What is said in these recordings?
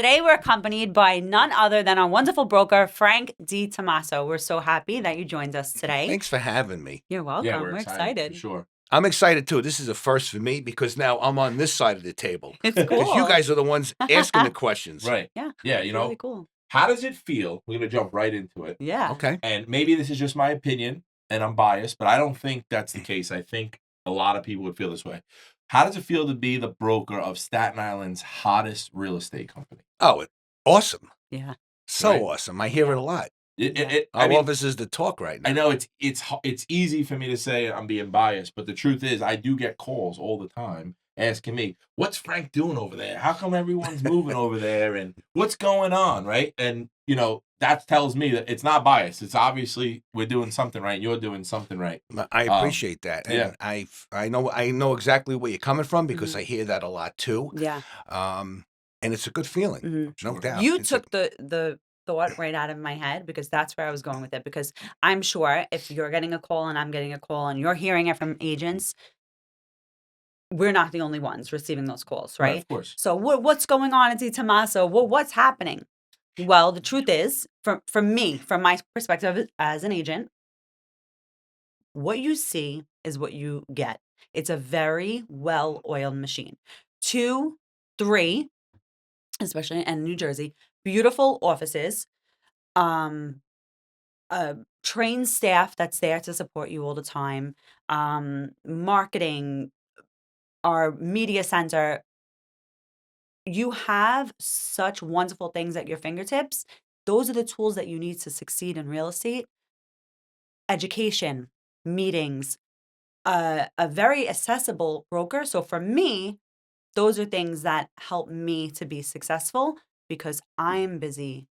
Today we're accompanied by none other than our wonderful broker, Frank DiTommaso. We're so happy that you joined us today. Thanks for having me. You're welcome. Yeah, we're excited. For sure. I'm excited too. This is a first for me because now I'm on this side of the table. It's cool. Because you guys are the ones asking the questions. Right. Yeah. Yeah, It's really cool. how does it feel? We're going to jump right into it. Yeah. Okay. And maybe this is just my opinion and I'm biased, but I don't think that's the case. I think a lot of people would feel this way. How does it feel to be the broker of Staten Island's hottest real estate company? Oh, awesome. Yeah. So Right. awesome. I hear it a lot. I office is the talk right now. I know it's easy for me to say I'm being biased, but the truth is I do get calls all the time asking me, what's Frank doing over there? How come everyone's moving over there? And what's going on, right? And, that tells me that it's not biased. It's obviously we're doing something right. You're doing something right. I appreciate that. And yeah. I know exactly where you're coming from because I hear that a lot too. Yeah. And it's a good feeling. No doubt. You took the thought right out of my head because that's where I was going with it. Because I'm sure if you're getting a call and I'm getting a call and you're hearing it from agents, we're not the only ones receiving those calls, right? Of course. So what's going on at DiTommaso? What's happening? Well, the truth is, from my perspective as an agent, what you see is what you get. It's a very well-oiled machine. 2, 3, especially in New Jersey, beautiful offices, trained staff that's there to support you all the time, marketing, our media center. You have such wonderful things at your fingertips. Those are the tools that you need to succeed in real estate. Education, meetings, a very accessible broker. So for me, those are things that help me to be successful because I'm busy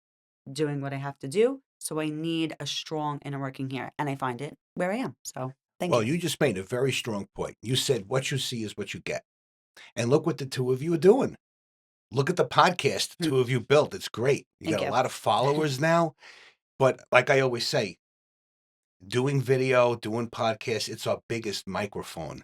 doing what I have to do. So I need a strong inner working here. And I find it where I am. So thank you. Well, you just made a very strong point. You said what you see is what you get. And look what the two of you are doing. Look at the podcast the two of you built. It's great. You got a lot of followers now. But like I always say, doing video, doing podcasts, it's our biggest microphone.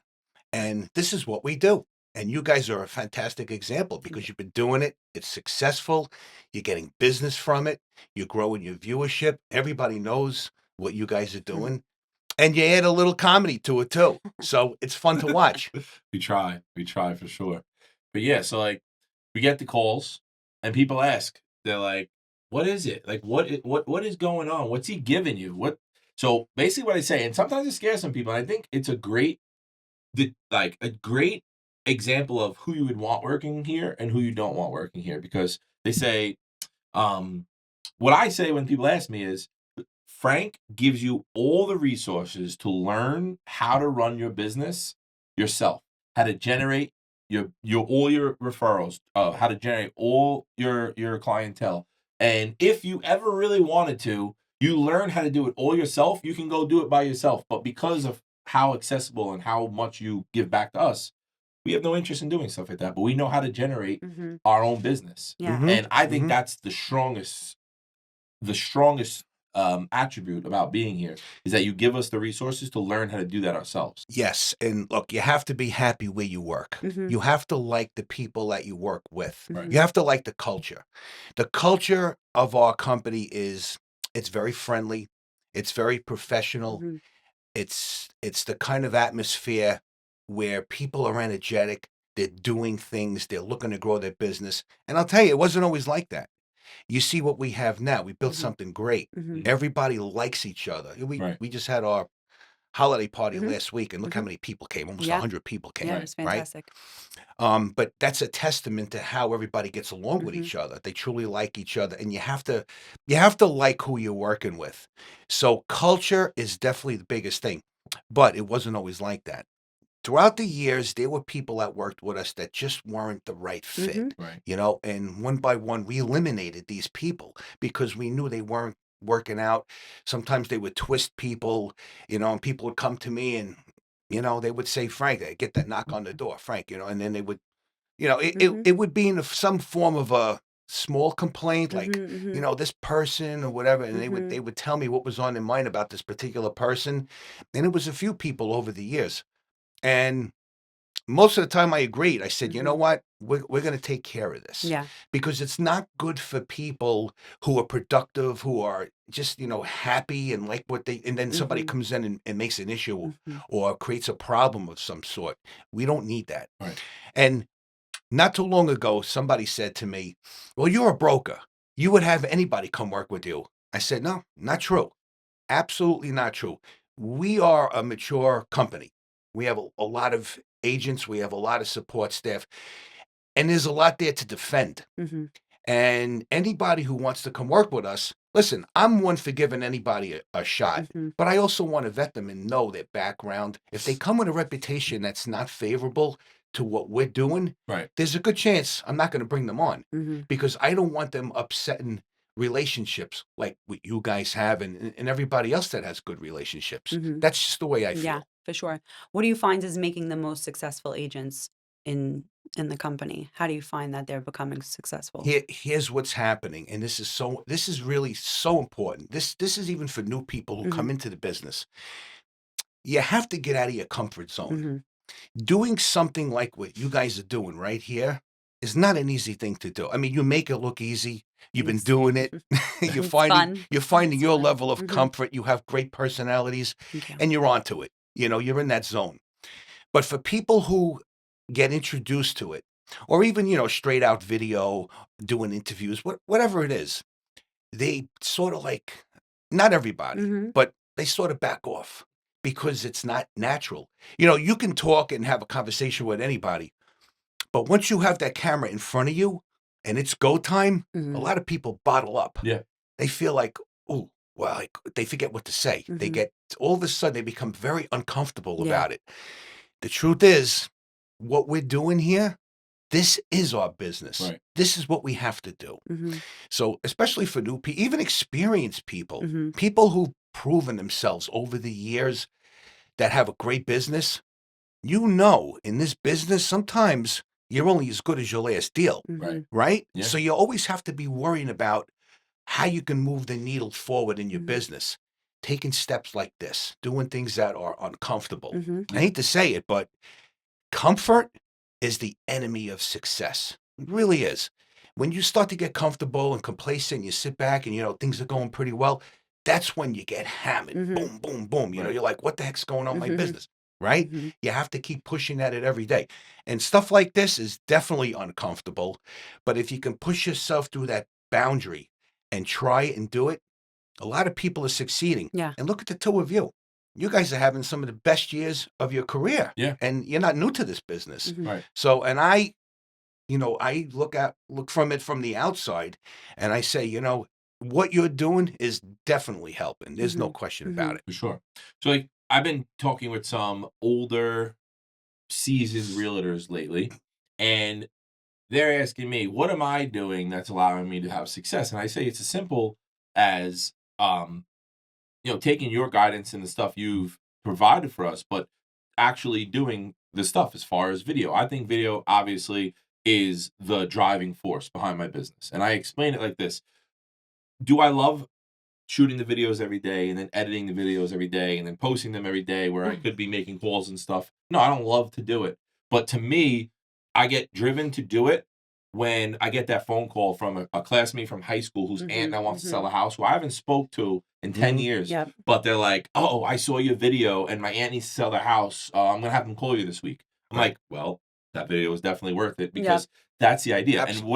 And this is what we do. And you guys are a fantastic example because you've been doing it. It's successful. You're getting business from it. You're growing your viewership. Everybody knows what you guys are doing. And you add a little comedy to it too. So it's fun to watch. We try for sure. But yeah, so we get the calls and people ask, they're like, what is it? Like, what is going on? What's he giving you? So basically what I say, and sometimes it scares some people. I think it's a great example of who you would want working here and who you don't want working here, because they say, what I say when people ask me is, Frank gives you all the resources to learn how to run your business yourself, how to generate all your referrals, how to generate all your clientele. And if you ever really wanted to, you learn how to do it all yourself. You can go do it by yourself. But because of how accessible and how much you give back to us, we have no interest in doing stuff like that. But we know how to generate our own business. Yeah. And I think that's the strongest attribute about being here is that you give us the resources to learn how to do that ourselves. Yes. And look, you have to be happy where you work. You have to like the people that you work with. Right. You have to like the culture. The culture of our company it's very friendly. It's very professional. It's the kind of atmosphere where people are energetic. They're doing things. They're looking to grow their business. And I'll tell you, it wasn't always like that. You see what we have now. We built something great. Everybody likes each other. We just had our holiday party last week, and look how many people came. Almost 100 people came. Yeah, it was fantastic. Right? But that's a testament to how everybody gets along with each other. They truly like each other, and you have to like who you're working with. So culture is definitely the biggest thing, but it wasn't always like that. Throughout the years, there were people that worked with us that just weren't the right fit, Right. and one by one, we eliminated these people because we knew they weren't working out. Sometimes they would twist people, and people would come to me and, they would say, Frank, I get that knock on the door, Frank, and then they would, it would be in some form of a small complaint, like, this person or whatever. And they would tell me what was on their mind about this particular person. And it was a few people over the years. And most of the time I agreed. I said, you know Mhm. what? We're going to take care of this Yeah. because it's not good for people who are productive, who are just, happy and like what they, and then somebody Mhm. comes in and makes an issue Mhm. or creates a problem of some sort. We don't need that. Right. And not too long ago, somebody said to me, well, you're a broker. You would have anybody come work with you. I said, no, not true. Absolutely not true. We are a mature company. We have a lot of agents. We have a lot of support staff, and there's a lot there to defend. Mhm. And anybody who wants to come work with us, listen, I'm one for giving anybody a shot, Mhm. but I also want to vet them and know their background. If they come with a reputation that's not favorable to what we're doing, Right. there's a good chance I'm not going to bring them on Mhm. because I don't want them upsetting relationships like what you guys have and everybody else that has good relationships. Mhm. That's just the way I Yeah, feel. for sure. What do you find is making the most successful agents in in the company? How do you find that they're becoming successful? Here's what's happening, and this is really so important. This is even for new people who come Mhm. into the business. You have to get out of your comfort zone. Mhm. Doing something like what you guys are doing right here is not an easy thing to do. I mean, you make it look easy. You've been It's doing it. it's fun. You're finding It's your fun. level of Mhm. comfort. You have great personalities, Thank you. and you're onto it. You're in that zone. But for people who get introduced to it, or even, straight out video, doing interviews, whatever it is, they sort of like, not everybody, Mhm. but they sort of back off because it's not natural. You can talk and have a conversation with anybody, but once you have that camera in front of you and it's go time, a Mhm. lot of people bottle up. Yeah. They feel like, oh, well, they forget what to say. They Mhm. get, all of a sudden, they become very uncomfortable Yeah. about it. The truth is, what we're doing here, this is our business. Right. This is what we have to do. Mhm. So, especially for new people, even experienced people, Mhm. people who've proven themselves over the years that have a great business, in this business, sometimes you're only as good as your last deal, Right. Mhm. right? Yeah. So you always have to be worrying about how you can move the needle forward in your Mhm. business, taking steps like this, doing things that are uncomfortable. Mhm. I Yeah. hate to say it, but comfort is the enemy of success. It really is. When you start to get comfortable and complacent, you sit back and things are going pretty well. That's when you get hammered. Mhm. Boom, boom, boom. Right. You're like, what the heck's going on in my Mhm. business? Right? Mhm. You have to keep pushing at it every day. And stuff like this is definitely uncomfortable. But if you can push yourself through that boundary and try and do it, a lot of people are succeeding. Yeah. And look at the two of you. You guys are having some of the best years of your career. Yeah. And you're not new to this business. Mhm. Right. So, and I look from it from the outside and I say, what you're doing is definitely helping. There's no Mhm. question about Mhm. it. For sure. So like I've been talking with some older seasoned realtors lately, and they're asking me, what am I doing that's allowing me to have success? And I say it's as simple as taking your guidance and the stuff you've provided for us, but actually doing the stuff as far as video. I think video obviously is the driving force behind my business. And I explain it like this. Do I love shooting the videos every day and then editing the videos every day and then posting them every day where I could be making calls and stuff? No, I don't love to do it. But to me, I get driven to do it when I get that phone call from a classmate from high school whose aunt Mhm. now wants to sell Mhm. a house who I haven't spoke to in 10 Mhm. years. Yep. But they're like, oh, I saw your video and my aunt needs to sell their house. I'm going to have them call you this week. I'm Right. like, well, that video is definitely worth it Yep. because that's the idea. And Absolutely.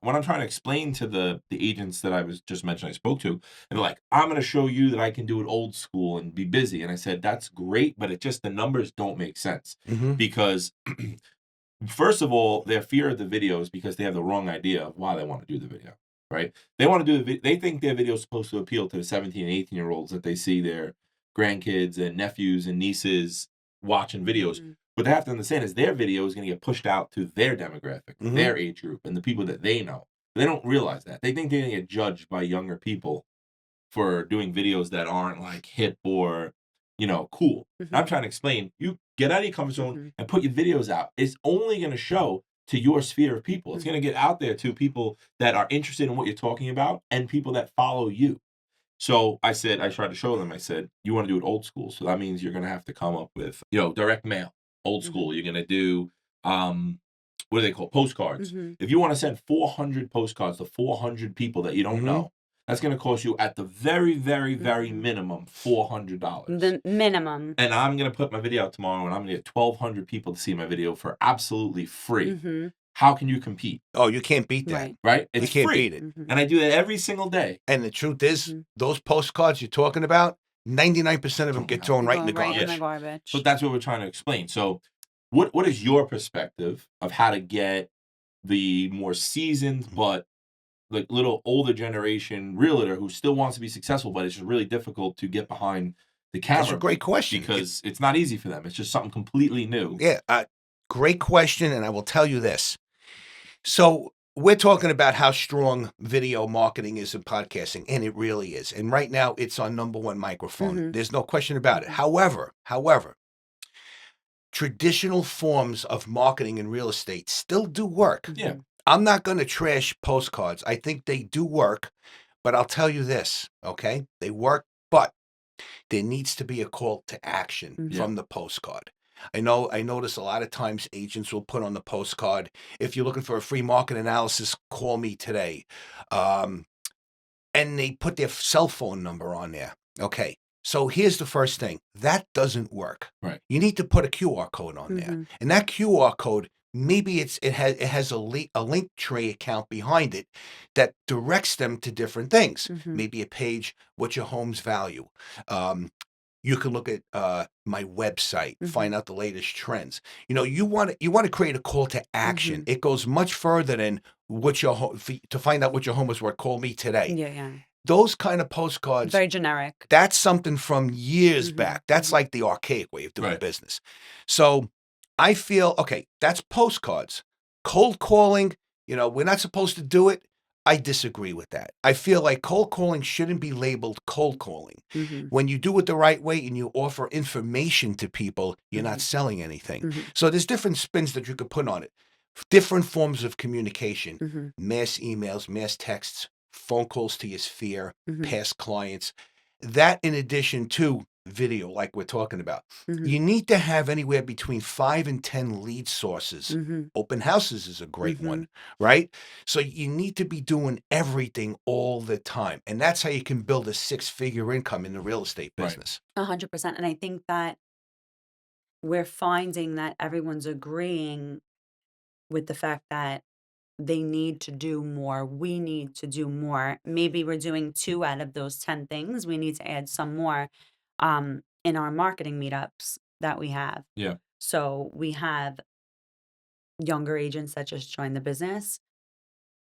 what I'm trying to explain to the agents that I was just mentioning I spoke to, and they're like, I'm going to show you that I can do it old school and be busy. And I said, that's great, but the numbers don't make sense Hmm. because first of all, their fear of the video is because they have the wrong idea of why they want to do the video, right? They want to do they think their video is supposed to appeal to the 17 and 18-year-olds that they see their grandkids and nephews and nieces watching videos. Mhm. What they have to understand is their video is going to get pushed out to their demographic, Hmm. their age group, and the people that they know. They don't realize that. They think they're going to get judged by younger people for doing videos that aren't like hip or, cool. And I'm Mhm. trying to explain, you get out of your comfort zone Mhm. and put your videos out. It's only going to show to your sphere of people. It's going to Mhm. get out there to people that are interested in what you're talking about and people that follow you. So I tried to show them, I said, you want to do it old school. So that means you're going to have to come up with, direct mail. old school. You're gonna do what do they call postcards? Mhm. If you want to send 400 postcards to 400 people that you don't know, that's going to cost you at the very, very, very minimum $400. The minimum. And I'm going to put my video out tomorrow, and I'm going to get 1,200 people to see my video for absolutely free. How can you compete? Oh, you can't beat that. Right? It's you can't free. beat it. And I do that every single day. And the truth is, those postcards you're talking about, 99% of them get thrown right in the garbage. So that's what we're trying to explain. So what is your perspective of how to get the more seasoned but like little older generation realtor who still wants to be successful, but it's just really difficult to get behind the camera? That's a great question. Because it's not easy for them. It's just something completely new. Yeah, great question, and I will tell you this. So we're talking about how strong video marketing is in podcasting, and it really is. And right now, it's on #1 microphone. There's no question about it. However, traditional forms of marketing in real estate still do work. Yeah. I'm not going to trash postcards. I think they do work, but I'll tell you this, okay? They work, but there needs to be a call to action from the postcard. I notice a lot of times agents will put on the postcard, if you're looking for a free market analysis, call me today. And they put their cell phone number on there. Okay. So here's the first thing. That doesn't work. Right. You need to put a QR code on there. And that QR code, maybe it has a link tree account behind it that directs them to different things. Maybe a page, what's your home's value? You can look at my website, find out the latest trends. You want to create a call to action. It goes much further than to find out what your home is worth. Call me today. Yeah. Those kind of postcards, very generic. That's something from years back. That's like the archaic way of doing business. So I feel, okay, that's postcards. Cold calling, we're not supposed to do it. I disagree with that. I feel like cold calling shouldn't be labeled cold calling. When you do it the right way and you offer information to people, you're not selling anything. So there's different spins that you could put on it. Different forms of communication, mass emails, mass texts, phone calls to your sphere, past clients. That in addition to video, like we're talking about. You need to have anywhere between 5 and 10 lead sources. Open houses is a great one, right? So you need to be doing everything all the time. And that's how you can build a 6-figure income in the real estate business. 100%. And I think that we're finding that everyone's agreeing with the fact that they need to do more. We need to do more. Maybe we're doing 2 out of those 10 things. We need to add some more in our marketing meetups that we have. Yeah. So we have younger agents that just joined the business,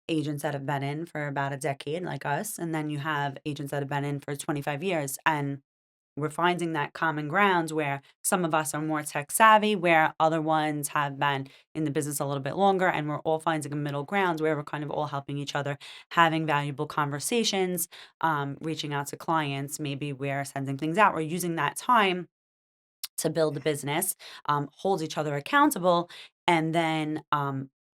agents that have been in for about a decade like us, and then you have agents that have been in for 25 years. And we're finding that common grounds where some of us are more tech savvy, where other ones have been in the business a little bit longer, and we're all finding a middle ground where we're kind of all helping each other, having valuable conversations, reaching out to clients. Maybe we're sending things out. We're using that time to build a business, hold each other accountable, and then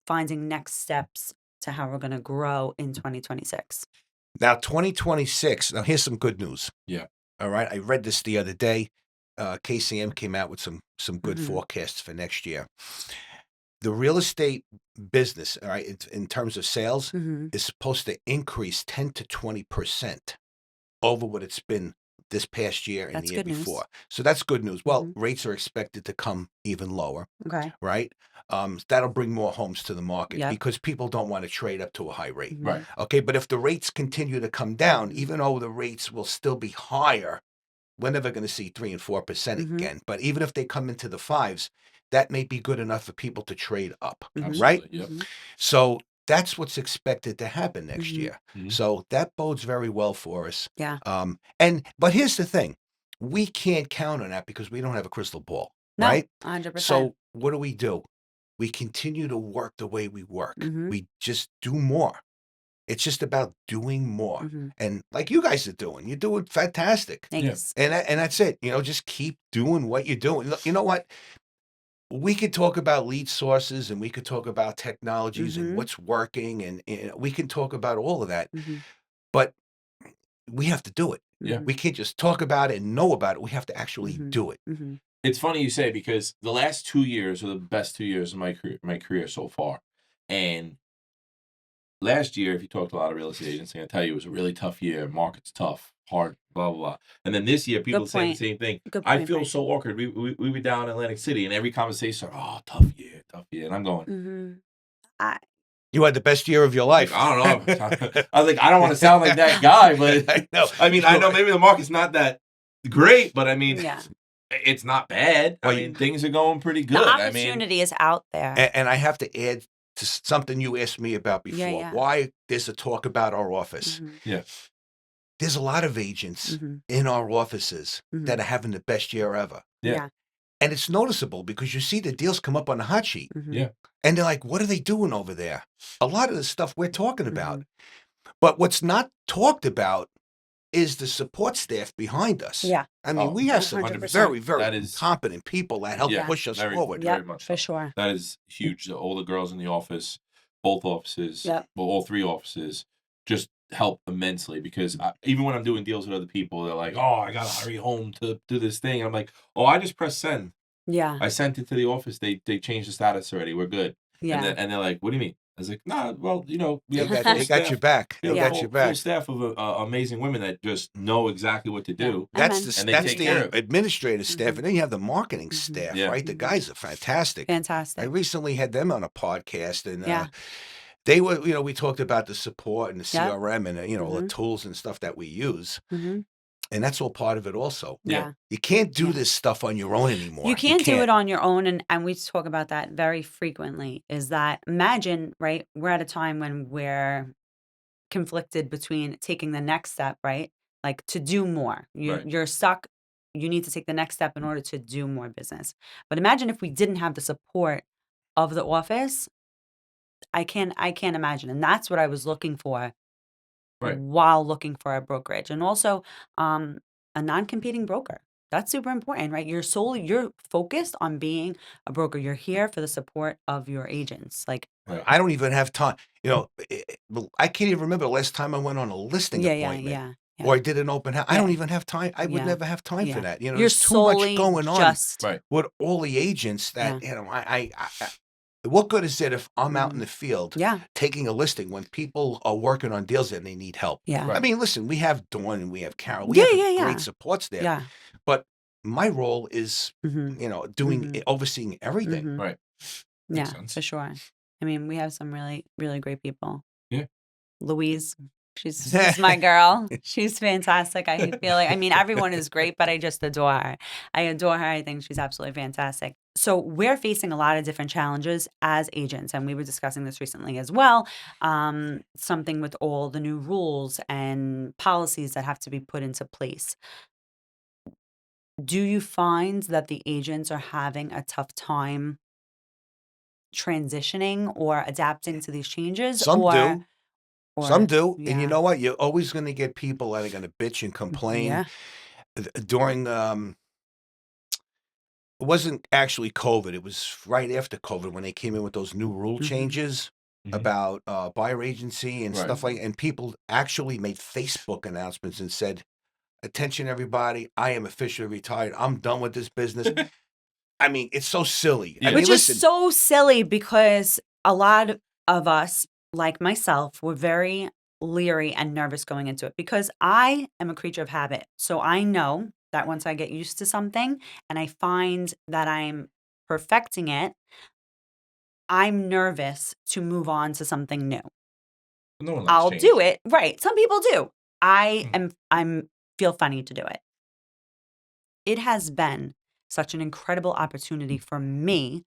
finding next steps to how we're going to grow in 2026. Now, 2026, now here's some good news. Yeah. All right. I read this the other day. KCM came out with some good forecasts for next year. The real estate business, all right, in terms of sales, is supposed to increase 10 to 20% over what it's been this past year and the year before. So that's good news. Well, rates are expected to come even lower. Okay. Right? That'll bring more homes to the market because people don't want to trade up to a high rate. Right. Okay. But if the rates continue to come down, even though the rates will still be higher, we're never going to see 3 and 4% again. But even if they come into the 5s, that may be good enough for people to trade up. Right? Yep. So that's what's expected to happen next year. So that bodes very well for us. Yeah. But here's the thing. We can't count on that because we don't have a crystal ball. No, right? 100%. So what do? We continue to work the way we work. We just do more. It's just about doing more. And like you guys are doing, you're doing fantastic. Thanks. And that's it. Just keep doing what you're doing. Look, you know what? We could talk about lead sources and we could talk about technologies and what's working and we can talk about all of that, but we have to do it. Yeah. We can't just talk about it and know about it. We have to actually do it. It's funny you say because the last 2 years are the best 2 years of my career so far. And last year, if you talk to a lot of real estate agents, they're gonna tell you it was a really tough year. Market's tough, hard, blah blah blah. And then this year, people Good say the point. same thing. Good I point, feel Frank. so awkward. We were down in Atlantic City, and every conversation, oh, tough year, and I'm going. Mm-hmm. I You had the best year of your life. I don't know. I was like, I don't want to sound like that guy, but I know. I mean, I know maybe the market's not that great, but I mean, yeah. it's not bad. Well, I mean, things are going pretty good. The I mean, opportunity is out there. And I have to add to something you asked me about before. Yeah. Why there's a talk about our office. Mhm. yeah, There's a lot of agents Mhm. in our offices Mhm. that are having the best year ever. Yeah. Yeah. And it's noticeable because you see the deals come up on the hot sheet. Mhm. Yeah. And they're like, what are they doing over there? A lot of the stuff we're talking about. Mhm. But what's not talked about is the support staff behind us. Yeah. I mean, Oh, we have some 100%. very, very That is- competent people that help Yeah. push us Very- forward. Yep, very much for so. sure. That is huge. All the girls in the office, both offices, Yep. well, all 3 offices, just help immensely because even when I'm doing deals with other people, they're like, "Oh, I gotta hurry home to do this thing." And I'm like, "Oh, I just press send. Yeah. I sent it to the office. They changed the status already. We're good." Yeah. And they're like, "What do you mean?" I was like, "Nah, well, we They have got, full they got staff. your back. We They have got full, your back. full staff of amazing women that just know exactly what to do." That's Amen. the And they that's take care of the it. administrative staff, Mhm. and then you have the marketing Mhm. staff, Yeah. right? The Mhm. guys are fantastic. I Fantastic. recently had them on a podcast, and Yeah. they were, we talked about the support and the Yep. CRM and the Mhm. tools and stuff that we use, Mhm. and that's all part of it. Also, Yeah. you can't do Yeah. this stuff on your own anymore. You can't do it on your own, and we talk about that very frequently, is that imagine, right, we're at a time when we're conflicted between taking the next step, right? Like to do more. Right. You're stuck. You need to take the next step in order to do more business. But imagine if we didn't have the support of the office. I can't imagine. And that's what I was looking for Right. while looking for a brokerage. And also a non-competing broker. That's super important, right? You're focused on being a broker. You're here for the support of your agents. Like, Right. I don't even have time. I can't even remember the last time I went on a listing appointment. yeah. Or I did an open house. I Yeah. don't even have time. I would Yeah. never have time for Yeah. that. You're There's too much solely going on just Right. with all the agents that, what good is it if I'm out in Mhm. the field Yeah. taking a listing when people are working on deals and they need help? Yeah. Right. I mean, listen, we have Dawn and we have Carol. We Yeah, have yeah, great yeah. supports there. Yeah. But my role is, Mhm. doing overseeing everything. Mhm. Right. Yeah, Makes sense. for sure. I mean, we have some really, really great people. Yeah. Louise, she's my girl. She's fantastic. I feel like, I mean, everyone is great, but I just adore her. I adore her. I think she's absolutely fantastic. So we're facing a lot of different challenges as agents, and we were discussing this recently as well. Something with all the new rules and policies that have to be put into place. Do you find that the agents are having a tough time transitioning or adapting to these changes? Some do. Some do. And you yeah. know what? You're always going to get people that are going to bitch and complain. Yeah. During, it wasn't actually COVID. It was right after COVID when they came in with those new rule Mhm. changes Mhm. about buyer agency and Right. stuff and people actually made Facebook announcements and said, attention, everybody, I am officially retired. I'm done with this business. I mean, it's so silly. Yeah. I mean, Which listen, is so silly because a lot of us, like myself, were very leery and nervous going into it because I am a creature of habit. So I know that once I get used to something and I find that I'm perfecting it, I'm nervous to move on to something new. No one likes I'll change. do it. Right. Some people do. I'm feel funny to do it. It has been such an incredible opportunity for me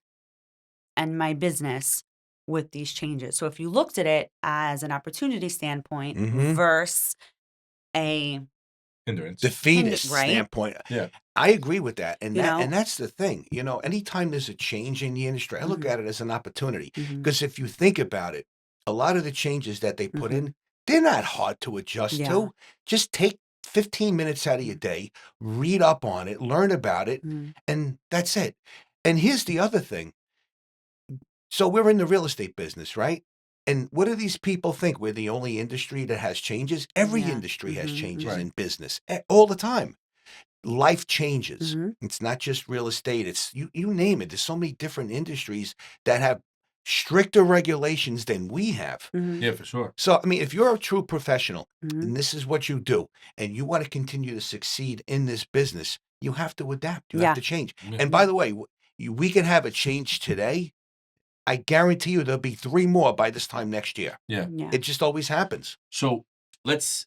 and my business with these changes. So if you looked at it as an opportunity standpoint Mhm. versus a Hindrance. defeatist right? standpoint. Yeah. I agree with that. And You that know? and that's the thing. Anytime there's a change in the industry, I look Mhm. at it as an opportunity. Mhm. Because if you think about it, a lot of the changes that they put Mhm. in, they're not hard to adjust Yeah. to. Just take 15 minutes out of your day, read up on it, learn about it, Mhm. and that's it. And here's the other thing. So we're in the real estate business, right? And what do these people think? We're the only industry that has changes? Every Yeah. industry has Mhm. changes Right. in business all the time. life changes. Mm-hmm. It's not just real estate. It's you name it. There's so many different industries that have stricter regulations than we have. Mm-hmm. Yeah, for sure. So, I mean, if you're a true professional Mm-hmm. and this is what you do and you want to continue to succeed in this business, you have to adapt. You have to change. Yeah. And by the way, we can have a change today. I guarantee you there'll be 3 more by this time next year. Yeah. It just always happens. So let's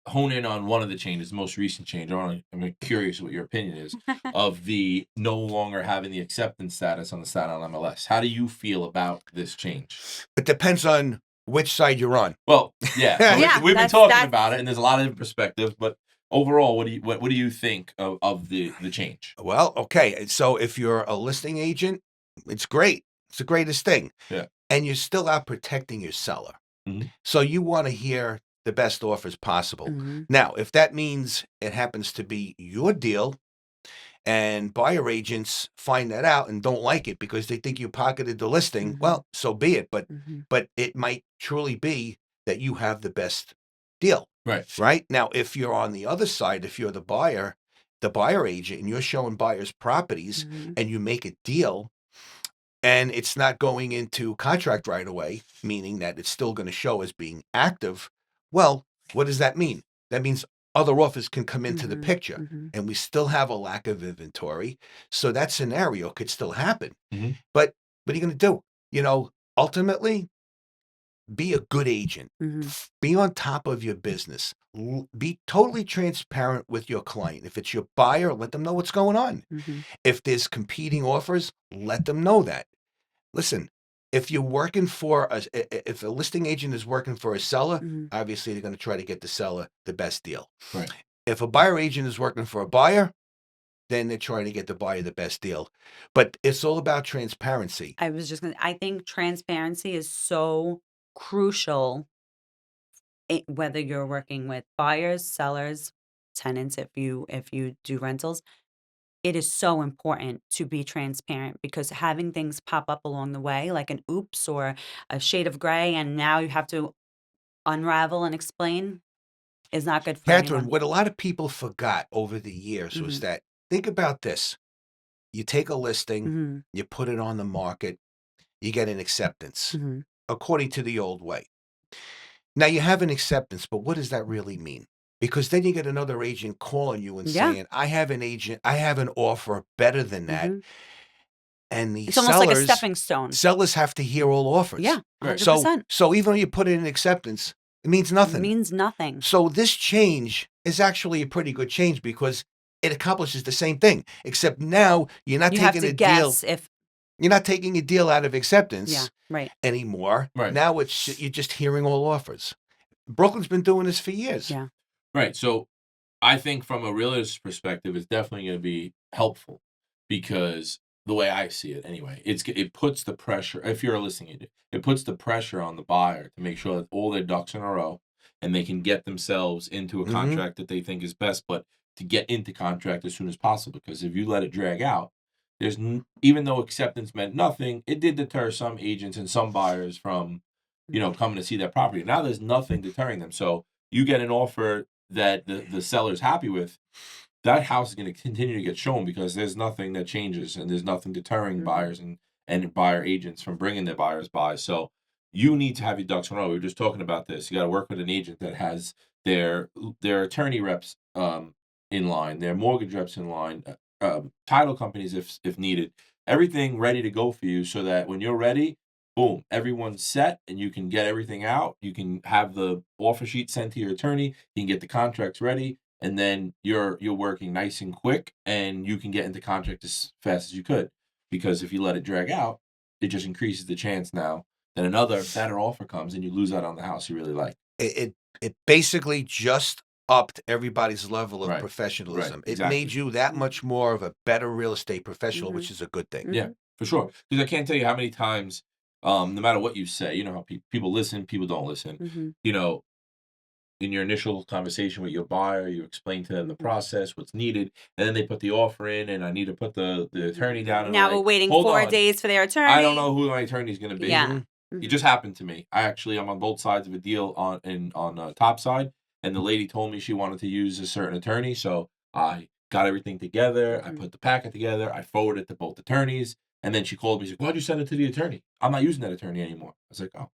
hone in on one of the changes, the most recent change. I'm curious what your opinion is of the no longer having the acceptance status on the Staten Island MLS. How do you feel about this change? It depends on which side you're on. Well, yeah, so Yeah, we've been that's- talking that's- about it, and there's a lot of different perspectives. But overall, what do you think of the change? Well, okay. So if you're a listing agent, it's great. It's the greatest thing. Yeah. And you're still out protecting your seller. Mhm. So you want to hear the best offers possible. Mm-hmm. Now, if that means it happens to be your deal and buyer agents find that out and don't like it because they think you pocketed the listing, Mhm. well, so be it. Mm-hmm. But it might truly be that you have the best deal. Right. Now, if you're on the other side, if you're the buyer agent, and you're showing buyers properties Mm-hmm. and you make a deal and it's not going into contract right away, meaning that it's still going to show as being active, well, what does that mean? That means other offers can come into the Mhm, picture mhm. and we still have a lack of inventory. So that scenario could still happen. Mhm. But what are you going to do? Ultimately, be a good agent. Mhm. Be on top of your business. Be totally transparent with your client. If it's your buyer, let them know what's going on. Mhm. If there's competing offers, let them know that. Listen, if you're working for if a listing agent is working for a seller, Mhm. obviously they're going to try to get the seller the best deal. Right. If a buyer agent is working for a buyer, then they're trying to get the buyer the best deal. But it's all about transparency. I think transparency is so crucial, whether you're working with buyers, sellers, tenants, if you do rentals. It is so important to be transparent because having things pop up along the way, like an oops or a shade of gray, and now you have to unravel and explain, is not good for Catherine, anyone. what a lot of people forgot over the years was that, think about this. You take a listing, Mhm. you put it on the market, you get an acceptance, Mhm. according to the old way. Now you have an acceptance, but what does that really mean? Because then you get another agent calling you and Yeah. saying, I have an offer better than that. Mhm. And the It's almost like a stepping stone. sellers have to hear all offers. Yeah, Right. 100%. So even when you put in an acceptance, it means It nothing. means nothing. So this change is actually a pretty good change because it accomplishes the same thing, except now you're not You have taking to a deal. guess if You're not taking a deal out of acceptance right. anymore. Right. Now you're just hearing all offers. Brooklyn's been doing this for years. Yeah. Right. So I think from a realtor's perspective, it's definitely going to be helpful because the way I see it anyway, it puts the pressure, if you're a listing agent, it puts the pressure on the buyer to make sure that all their ducks in a row and they can get themselves into a Mhm. contract that they think is best, but to get into contract as soon as possible. Because if you let it drag out, even though acceptance meant nothing, it did deter some agents and some buyers from, coming to see that property. Now there's nothing deterring them. So you get an offer that the seller's happy with, that house is going to continue to get shown because there's nothing that changes and there's nothing deterring Mhm. buyers and buyer agents from bringing their buyers by. So you need to have your ducks in a row. We were just talking about this. You got to work with an agent that has their attorney reps in line, their mortgage reps in line, title companies if needed, everything ready to go for you so that when you're ready, boom, everyone's set and you can get everything out. You can have the offer sheet sent to your attorney. You can get the contracts ready, and then you're working nice and quick, and you can get into contract as fast as you could. Because if you let it drag out, it just increases the chance now that another better offer comes and you lose out on the house you really like. It basically just upped everybody's level of Right. professionalism. Right. It made you that Mhm. much more of a better real estate professional, Mhm. which is a good thing. Yeah, for sure. Because I can't tell you how many times, no matter what you say, how people listen, people don't listen. Mhm. In your initial conversation with your buyer, you explain to them the Mhm. process, what's needed, and then they put the offer in, and I need to put the attorney down. And Now I'm we're like, waiting hold 4 on, days for their attorney. I don't know who my attorney is going to be. Yeah. Mhm. It just happened to me. I'm on both sides of a deal on top side, and the lady told me she wanted to use a certain attorney, so I got everything together. I put the packet together. I forwarded it to both attorneys. And then she called me. She's like, why'd you send it to the attorney? I'm not using that attorney anymore. I was like, oh,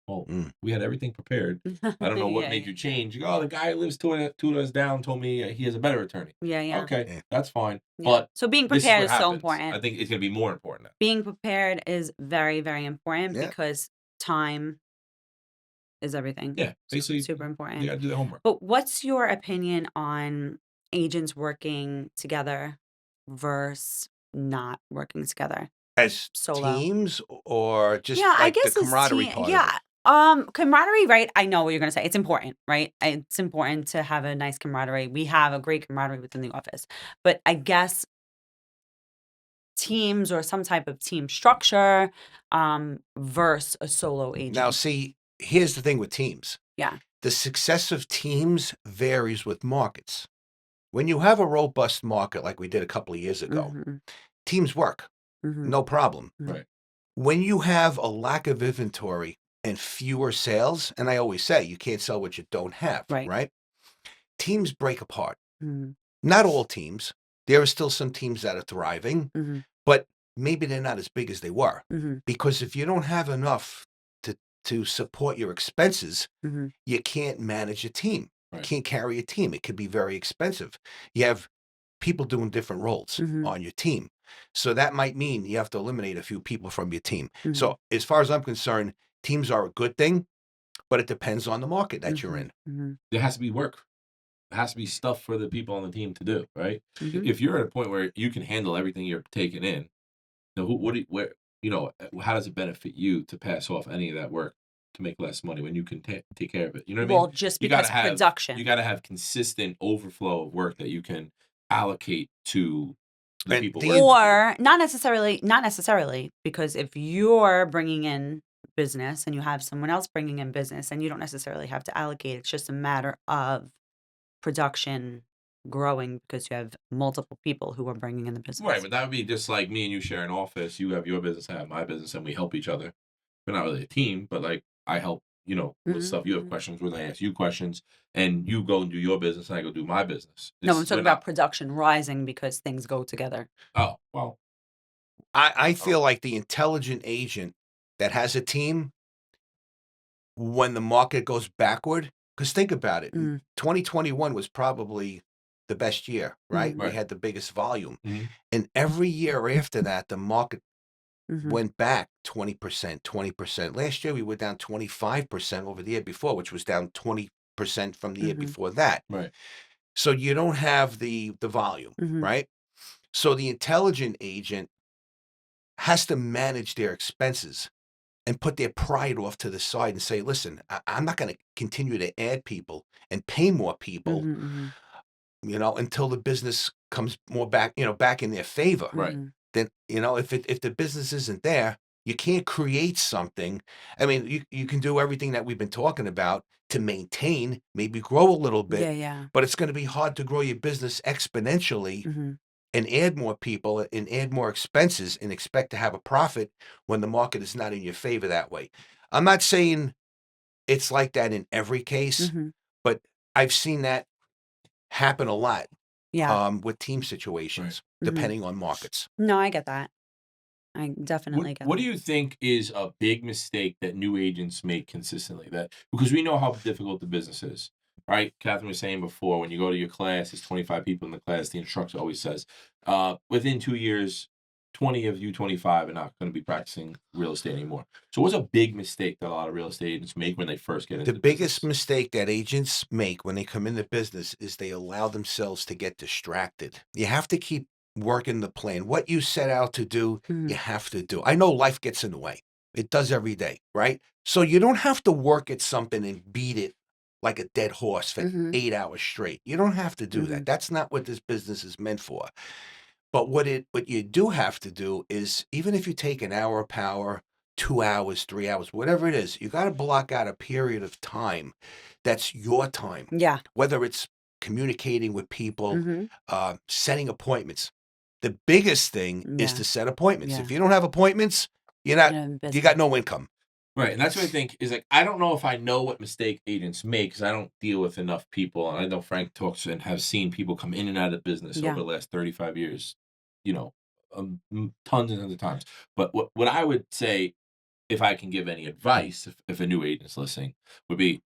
well, we had everything prepared. I don't know what made you change. You go, oh, the guy who lives two doors down told me he has a better attorney. Yeah. Okay, that's fine. Yeah. But so being this prepared is what so happens. important. I think it's going to be more important now. Being prepared is very, very important because time is everything. Yeah, basically, super important. You got to do the homework. But what's your opinion on agents working together versus not working together? As Solo. teams or just I like the guess camaraderie part of it? Camaraderie, right? I know what you're gonna say. It's important, right? It's important to have a nice camaraderie. We have a great camaraderie within the office, but I guess teams or some type of team structure versus a solo agent. Now, see, here's the thing with teams. Yeah. The success of teams varies with markets. When you have a robust market like we did a couple of years ago, teams work. No problem. Right. When you have a lack of inventory and fewer sales, and I always say you can't sell what you don't have, right? Teams break apart. Not all teams. There are still some teams that are thriving, but maybe they're not as big as they were. Because if you don't have enough to support your expenses, you can't manage a team. You can't carry a team. It could be very expensive. You have people doing different roles on your team. So that might mean you have to eliminate a few people from your team. So as far as I'm concerned, teams are a good thing, but it depends on the market that you're in. There has to be work. There has to be stuff for the people on the team to do, right? If you're at a point where you can handle everything you're taking in, how does it benefit you to pass off any of that work to make less money when you can take care of it? You know what I mean? Well, just because production. You got to have consistent overflow of work that you can allocate to the people. Or not necessarily, because if you're bringing in business and you have someone else bringing in business and you don't necessarily have to allocate, it's just a matter of production growing because you have multiple people who are bringing in the business. Right, but that would be just like me and you share an office. You have your business, I have my business, and we help each other. We're not really a team, but like I help, with stuff. You have questions, when I ask you questions, and you go and do your business, and I go do my business. No, I'm talking about production rising because things go together. Oh, well. I feel like the intelligent agent that has a team, when the market goes backward, because think about it, 2021 was probably the best year, right? We had the biggest volume. And every year after that, the market went back 20%. Last year, we were down 25% over the year before, which was down 20% from the year before that. Right. So you don't have the volume, right? So the intelligent agent has to manage their expenses and put their pride off to the side and say, listen, I'm not going to continue to add people and pay more people, until the business comes more back in their favor. Right. Then, if the business isn't there, you can't create something. I mean, you can do everything that we've been talking about to maintain, maybe grow a little bit, but it's going to be hard to grow your business exponentially and add more people and add more expenses and expect to have a profit when the market is not in your favor that way. I'm not saying it's like that in every case, but I've seen that happen a lot with team situations, depending on markets. No, I get that. I definitely get that. What do you think is a big mistake that new agents make consistently? Because we know how difficult the business is, right? Catherine was saying before, when you go to your class, there's 25 people in the class. The instructor always says, within 2 years, 20 of you 25 are not going to be practicing real estate anymore. So what's a big mistake that a lot of real estate agents make when they first get into the biggest mistake that agents make when they come into business is they allow themselves to get distracted. You have to keep working the plan. What you set out to do, you have to do. I know life gets in the way. It does every day, right? So you don't have to work at something and beat it like a dead horse for 8 hours straight. You don't have to do that. That's not what this business is meant for. But what you do have to do is, even if you take an hour of power, 2 hours, 3 hours, whatever it is, you got to block out a period of time that's your time. Yeah. Whether it's communicating with people, setting appointments. The biggest thing is to set appointments. If you don't have appointments, you got no income. Right, and that's what I think is like, I don't know if I know what mistake agents make because I don't deal with enough people, and I know Frank talks and have seen people come in and out of business over Yeah. the last 35 years, you know, tons and tons of times. But what I would say, if I can give any advice, if a new agent's listening, would be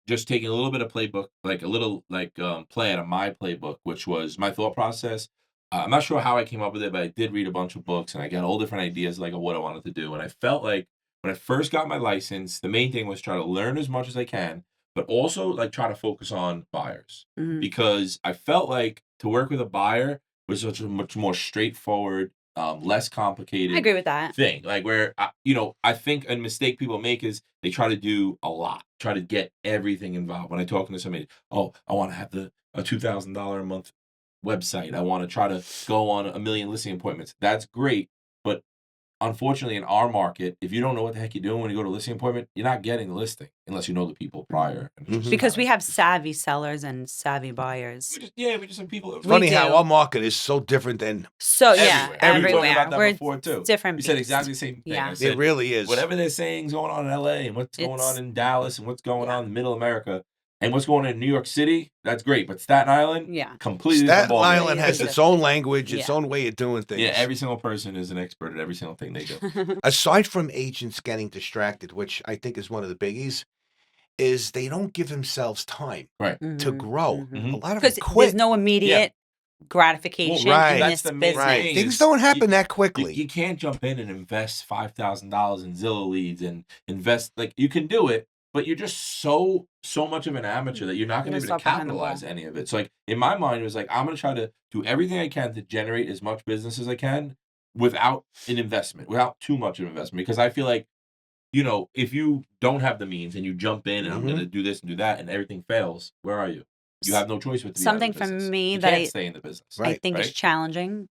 just taking a little bit of playbook, like a little like play out of my playbook, which was my thought process. I'm not sure how I came up with it, but I did read a bunch of books and I got all different ideas like of what I wanted to do. And I felt like when I first got my license, the main thing was try to learn as much as I can, but also like try to focus on buyers Mhm. because I felt like to work with a buyer was such a much more straightforward, less I complicated agree with that. thing. Like where I think a mistake people make is they try to do a lot, try to get everything involved. When I talk to somebody, oh, I want to have a $2,000 a month website. I want to try to go on a million listing appointments. That's great, but unfortunately, in our market, if you don't know what the heck you're doing when you go to a listing appointment, you're not getting the listing unless you know the people prior. And it's just Mhm. Because we kinda have savvy sellers and savvy buyers. we just have people We Funny how do. our market is so different than So yeah, everywhere. We were talking everywhere. about that We're before too. different You said beast. exactly the same thing. I Yeah. it said really is. whatever they're saying is going on in LA and what's going on It's in Dallas and what's going yeah. on in Middle America and what's going on in New York City, that's great. But Staten Island, Yeah. completely different Staten ballgame. Island has Completely its own different. language, its Yeah. own way of doing things. Yeah, every single person is an expert at every single thing they do. Aside from agents getting distracted, which I think is one of the biggies, is they don't give themselves time Right. to Mhm. grow. Mhm. A lot of them 'Cause there's quit. no Yeah. immediate Well, gratification in Right, that's this the main right. thing business. Things is don't you, happen that you quickly. you can't jump in and invest $5,000 in Zillow leads and invest like you can do it, but you're just so much of an amateur that you're not You going gotta to be able start to behind the capitalize ball. any of it. So like in my mind, it was like I'm going to try to do everything I can to generate as much business as I can without an investment, without too much of an investment, because I feel like if you don't have the means and you jump in and I'm going Mhm. to do this and do that and everything fails, where are you? You S have no choice but to be out of Something the for business. me You that can't stay in the business, I Right. think is right? challenging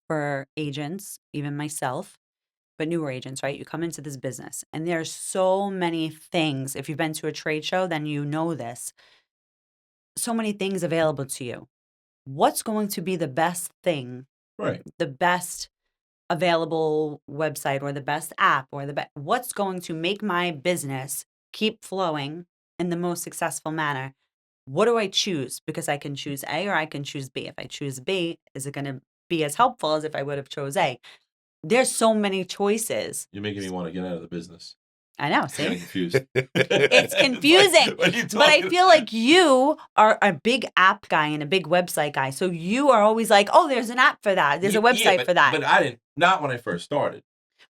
for agents, even myself, but newer agents, right? You come into this business and there's so many things. If you've been to a trade show, then you know this. So many things available to you. What's going to be the best thing, Right. the best available website or the best app or what's going to make my business keep flowing in the most successful manner? What do I choose? Because I can choose A or I can choose B. If I choose B, is it going to be as helpful as if I would have chose A? There's so many choices. You're making me want to get out of the business. I know, I'm getting see? confused. It's It's like, confusing. what are you But I talking feel like you are a big app guy and a big website guy. So you are always like, oh, there's an app for that. There's a Yeah, website for that. but I didn't. Not when I first started.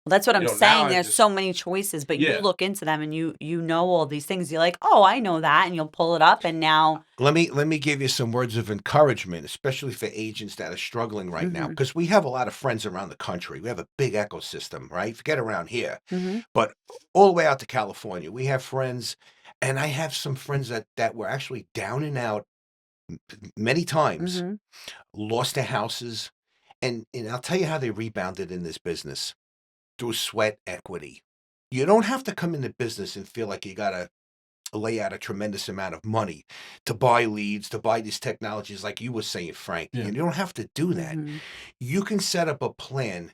Well, that's what I'm Now saying. I There's just so many choices, but you yeah. look into them and you know all these things. You're like, oh, I know that, and you'll pull it up, and now, Let me give you some words of encouragement, especially for agents that are struggling right now, hmm because we have a lot of friends around the country. We have a big ecosystem, right? Forget around here, hmm but all the way out to California, we have friends, and I have some friends that were actually down and out many times, hmm lost their houses, and I'll tell you how they rebounded in this business through sweat equity. You don't have to come into business and feel like you gotta lay out a tremendous amount of money to buy leads, to buy these technologies like you were saying, Frank. Yeah. You don't have to do that. hmm You can set up a plan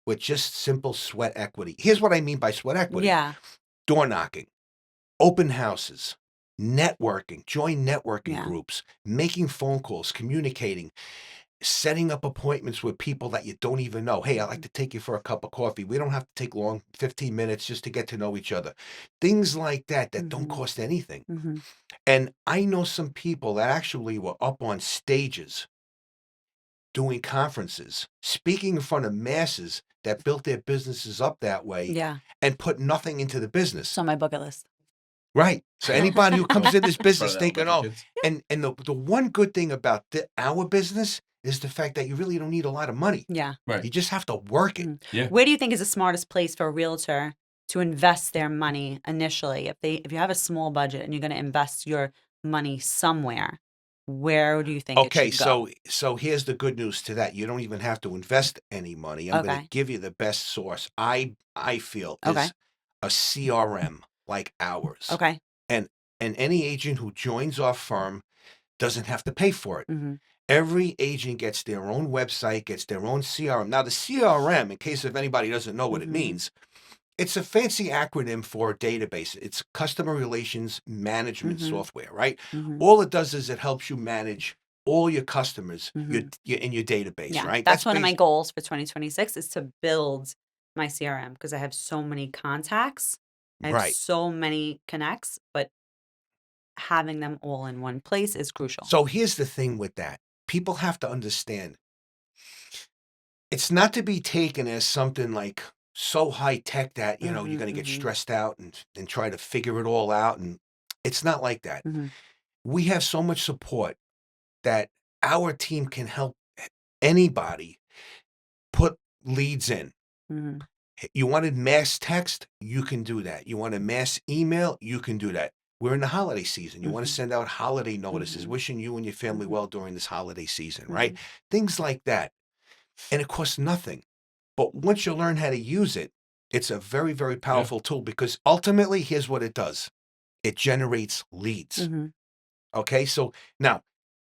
with just simple sweat equity. Here's what I mean by sweat equity. yeah, Door knocking, open houses, networking, join networking yeah, groups, making phone calls, communicating, setting up appointments with people that you don't even know. Hey, I'd like to take you for a cup of coffee. We don't have to take long, 15 minutes just to get to know each other. Things like that don't hmm cost anything. hmm And I know some people that actually were up on stages doing conferences, speaking in front of masses that built their businesses up that way yeah. and put nothing into the business. It's on my bucket list. Right. So anybody who comes in this Part of business the thinking, elementary oh, kids. and the one good thing about our business is the fact that you really don't need a lot of money. Yeah. Right. You just have to work it. Mhm. Yeah. Where do you think is the smartest place for a realtor to invest their money initially? If you have a small budget and you're going to invest your money somewhere, where do you think it Okay, should go? so here's the good news to that. You don't even have to invest any money. I'm going to Okay. give you the best source I feel Okay. is a CRM like ours. Okay. And any agent who joins our firm doesn't have to pay for it. hmm Every agent gets their own website, gets their own CRM. Now, the CRM, in case if anybody doesn't know what it hmm means, It's a fancy acronym for a database. It's customer relations management software, right? All it does is it helps you manage all your customers in your database, Yeah, right? that's one of my goals for 2026 is to build my CRM because I have so many contacts. I have right. so many connects, but having them all in one place is crucial. So here's the thing with that. People have to understand. It's not to be taken as something like so high tech that, you're going to get stressed out and try to figure it all out. And it's not like that. We have so much support that our team can help anybody put leads in. You wanted mass text, you can do that. You want a mass email, you can do that. We're in the holiday season. You want to send out holiday notices, wishing you and your family well during this holiday season, right? Things like that. And it costs nothing. But once you learn how to use it, it's a very, very powerful tool because ultimately, here's what it does. It generates leads. Okay, so now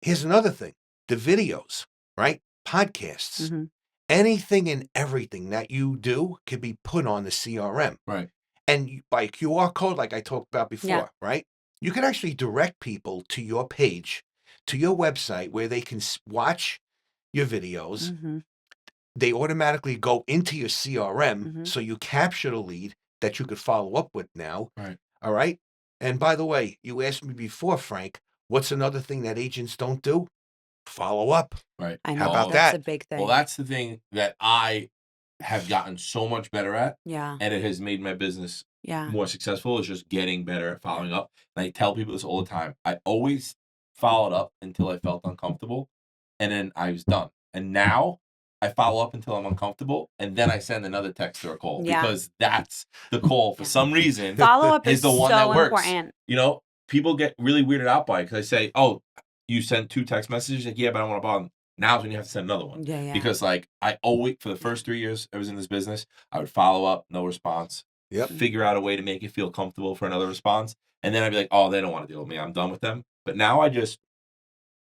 here's another thing. The videos, right? Podcasts. Anything and everything that you do can be put on the CRM. Right. And by QR code, like I talked about before, right? You can actually direct people to your page, to your website where they can watch your videos. They automatically go into your CRM. So you capture the lead that you could follow up with now. Right. All right. And by the way, you asked me before, Frank, what's another thing that agents don't do? Follow up. Right. I know. How about that's that? a big thing. Well, that's the thing that I have gotten so much better at. Yeah. And it has made my business more successful, is just getting better at following up. And I tell people this all the time. I always followed up until I felt uncomfortable, and then I was done. And now I follow up until I'm uncomfortable, and then I send another text or a call because that's the call for some reason. Follow up is the one that works. Important. You know, people get really weirded out by it because I say, "Oh, you sent 2 text messages." Like, yeah, but I don't want to bother them. Now's when you have to send another one. Yeah. Because like I always, for the first 3 years I was in this business, I would follow up, no response. Figure out a way to make it feel comfortable for another response, and then I'd be like, "Oh, they don't want to deal with me. I'm done with them." But now I just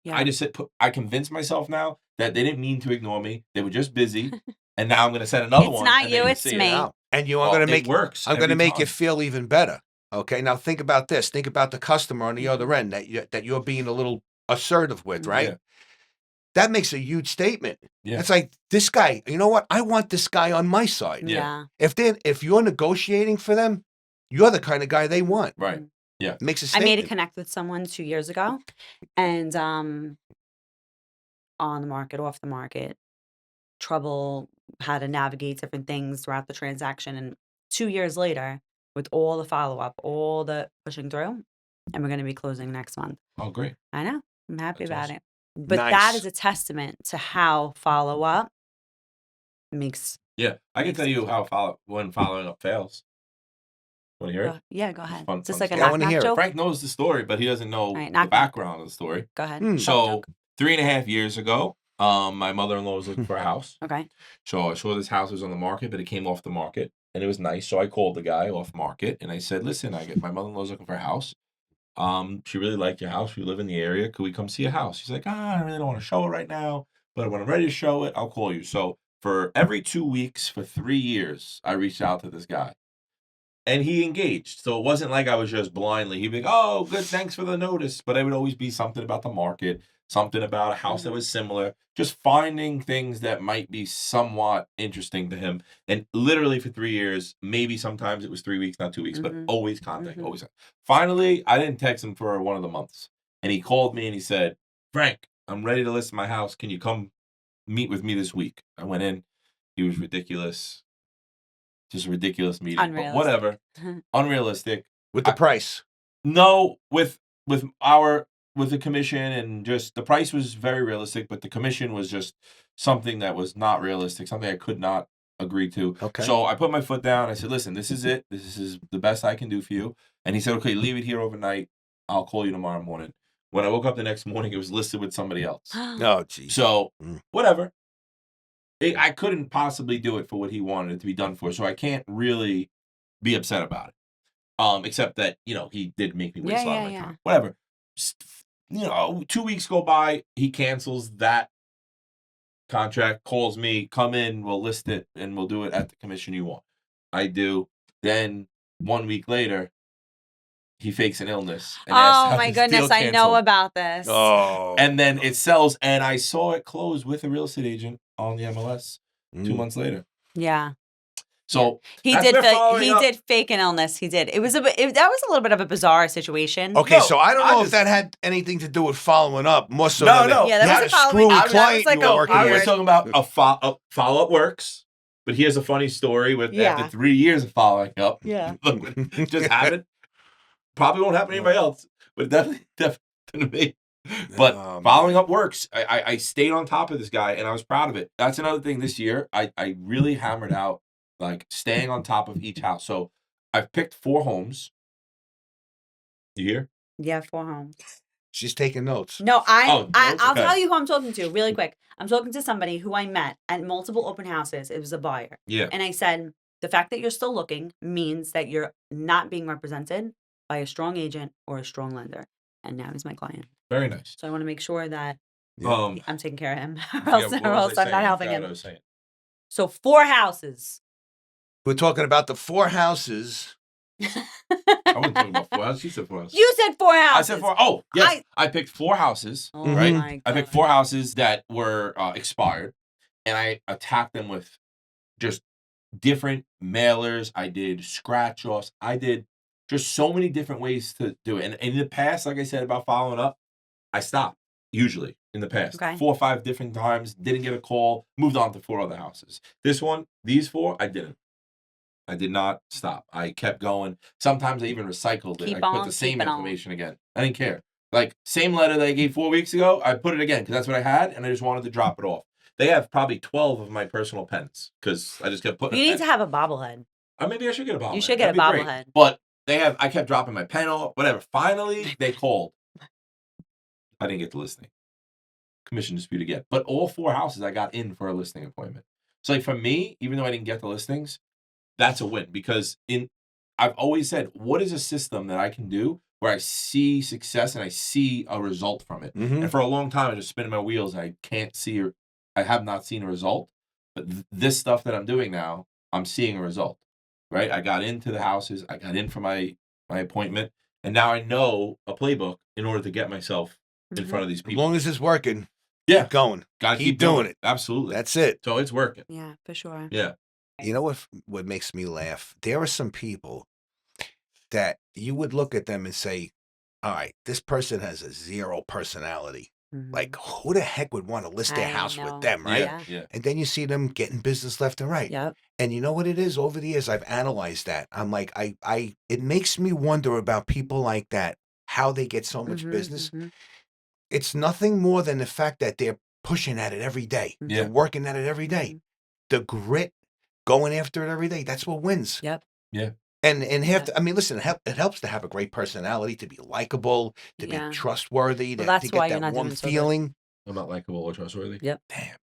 I convince myself now that they didn't mean to ignore me. They were just busy, and now I'm going to send another one. It's not and you, they it's see me. It out. And I'm going to make it works. I'm going to make you time. feel even better. Okay. Now think about this. Think about the customer on the other end that you're being a little assertive with, right? Yeah. That makes a huge statement. Yeah. It's like, this guy, you know what? I want this guy on my side. Yeah. If you're negotiating for them, you're the kind of guy they want. Right. Yeah. It makes a I statement. made a connect with someone 2 years ago, and on the market, off the market, trouble, how to navigate different things throughout the transaction. And 2 years later, with all the follow-up, all the pushing through, and we're going to be closing next month. Oh, great. I know. I'm happy That's about awesome. it. But that Nice. is a testament to how follow-up makes. Yeah. I can tell you how when following up fails. Want to hear it? Yeah, go ahead. Fun, Is this fun like a story. I knock wanna knock hear it. joke? Frank knows the story, but he doesn't know Right, the knock knock. background of the story. Go ahead. Hmm. So 3.5 years ago, my mother-in-law was looking for a house. Okay. So I saw this house was on the market, but it came off the market, and it was nice. So I called the guy off market, and I said, "Listen, my mother-in-law's looking for a house. She really liked your house. We live in the area. Could we come see a house?" He's like, "I really don't want to show it right now, but when I'm ready to show it, I'll call you." So for every 2 weeks for 3 years, I reached out to this guy. And he engaged. So it wasn't like I was just blindly. He'd be like, "Oh, good, thanks for the notice." But it would always be something about the market, something about a house that was similar, just finding things that might be somewhat interesting to him. And literally for 3 years, maybe sometimes it was 3 weeks, not 2 weeks, but always contact, always. Finally, I didn't text him for one of the months. And he called me and he said, "Frank, I'm ready to list my house. Can you come meet with me this week?" I went in. He was ridiculous. Just a ridiculous meeting, but whatever. Unrealistic. With the price. No, with the commission, and just the price was very realistic, but the commission was just something that was not realistic, something I could not agree to. Okay. So I put my foot down. I said, "Listen, this is it. This is the best I can do for you." And he said, "Okay, leave it here overnight. I'll call you tomorrow morning." When I woke up the next morning, it was listed with somebody else. Oh, geez. So whatever. I couldn't possibly do it for what he wanted it to be done for, so I can't really be upset about it. Except that, he did make me waste a lot of my time. Whatever. 2 weeks go by, he cancels that contract, calls me, "Come in, we'll list it, and we'll do it at the commission you want." I do. Then 1 week later, he fakes an illness. And Oh my goodness, I know about this. Oh. And then it sells, and I saw it close with a real estate agent on the MLS 2 months later. Yeah. So he did fake an illness. He did. It was that was a little bit of a bizarre situation. Okay, so I don't know if that had anything to do with following up. More so, no. Yeah, that was a screwy client like you were working with. I was talking about a follow-up works. But here's a funny story with after 3 years of following up. Yeah. Just happened. Probably won't happen to anybody else, but definitely to me. But following up works. I stayed on top of this guy, and I was proud of it. That's another thing this year. I really hammered out, like, staying on top of each house. So I've picked 4 homes. You hear? Yeah, 4 homes. She's taking notes. No, I'll tell you who I'm talking to really quick. I'm talking to somebody who I met at multiple open houses. It was a buyer. Yeah. And I said, the fact that you're still looking means that you're not being represented by a strong agent or a strong lender. And now he's my client. Very nice. So I want to make sure that I'm taking care of him, or else I'm not helping him. So 4 houses. We're talking about the 4 houses. I wasn't talking about 4 houses. She said 4 houses. You said 4 houses. I said 4. Oh, yes. I picked 4 houses, right? My God. I picked 4 houses that were expired, and I attacked them with just different mailers. I did scratch-offs. I did just so many different ways to do it. And in the past, like I said about following up, I stopped, usually, in the past. Okay. 4 or 5 different times, didn't get a call, moved on to 4 other houses. This one, these 4, I didn't. I did not stop. I kept going. Sometimes I even recycled it. I put the same information again. I didn't care. Like, same letter that I gave 4 weeks ago, I put it again because that's what I had, and I just wanted to drop it off. They have probably 12 of my personal pens because I just kept putting. You need to have a bobblehead. Maybe I should get a bobblehead. You should get a bobblehead. But I kept dropping my pen off, whatever. Finally, they called. I didn't get the listing. Commission dispute again. But all 4 houses I got in for a listing appointment. So, like, for me, even though I didn't get the listings, that's a win because I've always said, what is a system that I can do where I see success and I see a result from it? Mm-hmm. And for a long time, I just spinning my wheels and I have not seen a result. But this stuff that I'm doing now, I'm seeing a result, right? I got into the houses, I got in for my appointment, and now I know a playbook in order to get myself in front of these people. As long as it's working, keep going. Gotta keep doing it. Absolutely. That's it. So it's working. Yeah, for sure. Yeah. You know what makes me laugh? There are some people that you would look at them and say, all right, this person has a 0 personality. Mm-hmm. Like, who the heck would want to list their house with them, right? Yeah. And then you see them getting business left and right. Yep. And you know what it is? Over the years, I've analyzed that. I'm like, it makes me wonder about people like that, how they get so much business. Mm-hmm. It's nothing more than the fact that they're pushing at it every day. Yeah. They're working at it every day. The grit, going after it every day, that's what wins. Yep. Yeah. And listen, it helps to have a great personality, to be likable, to be trustworthy, to get that warm feeling. I'm not likable or trustworthy. Yep. Damn.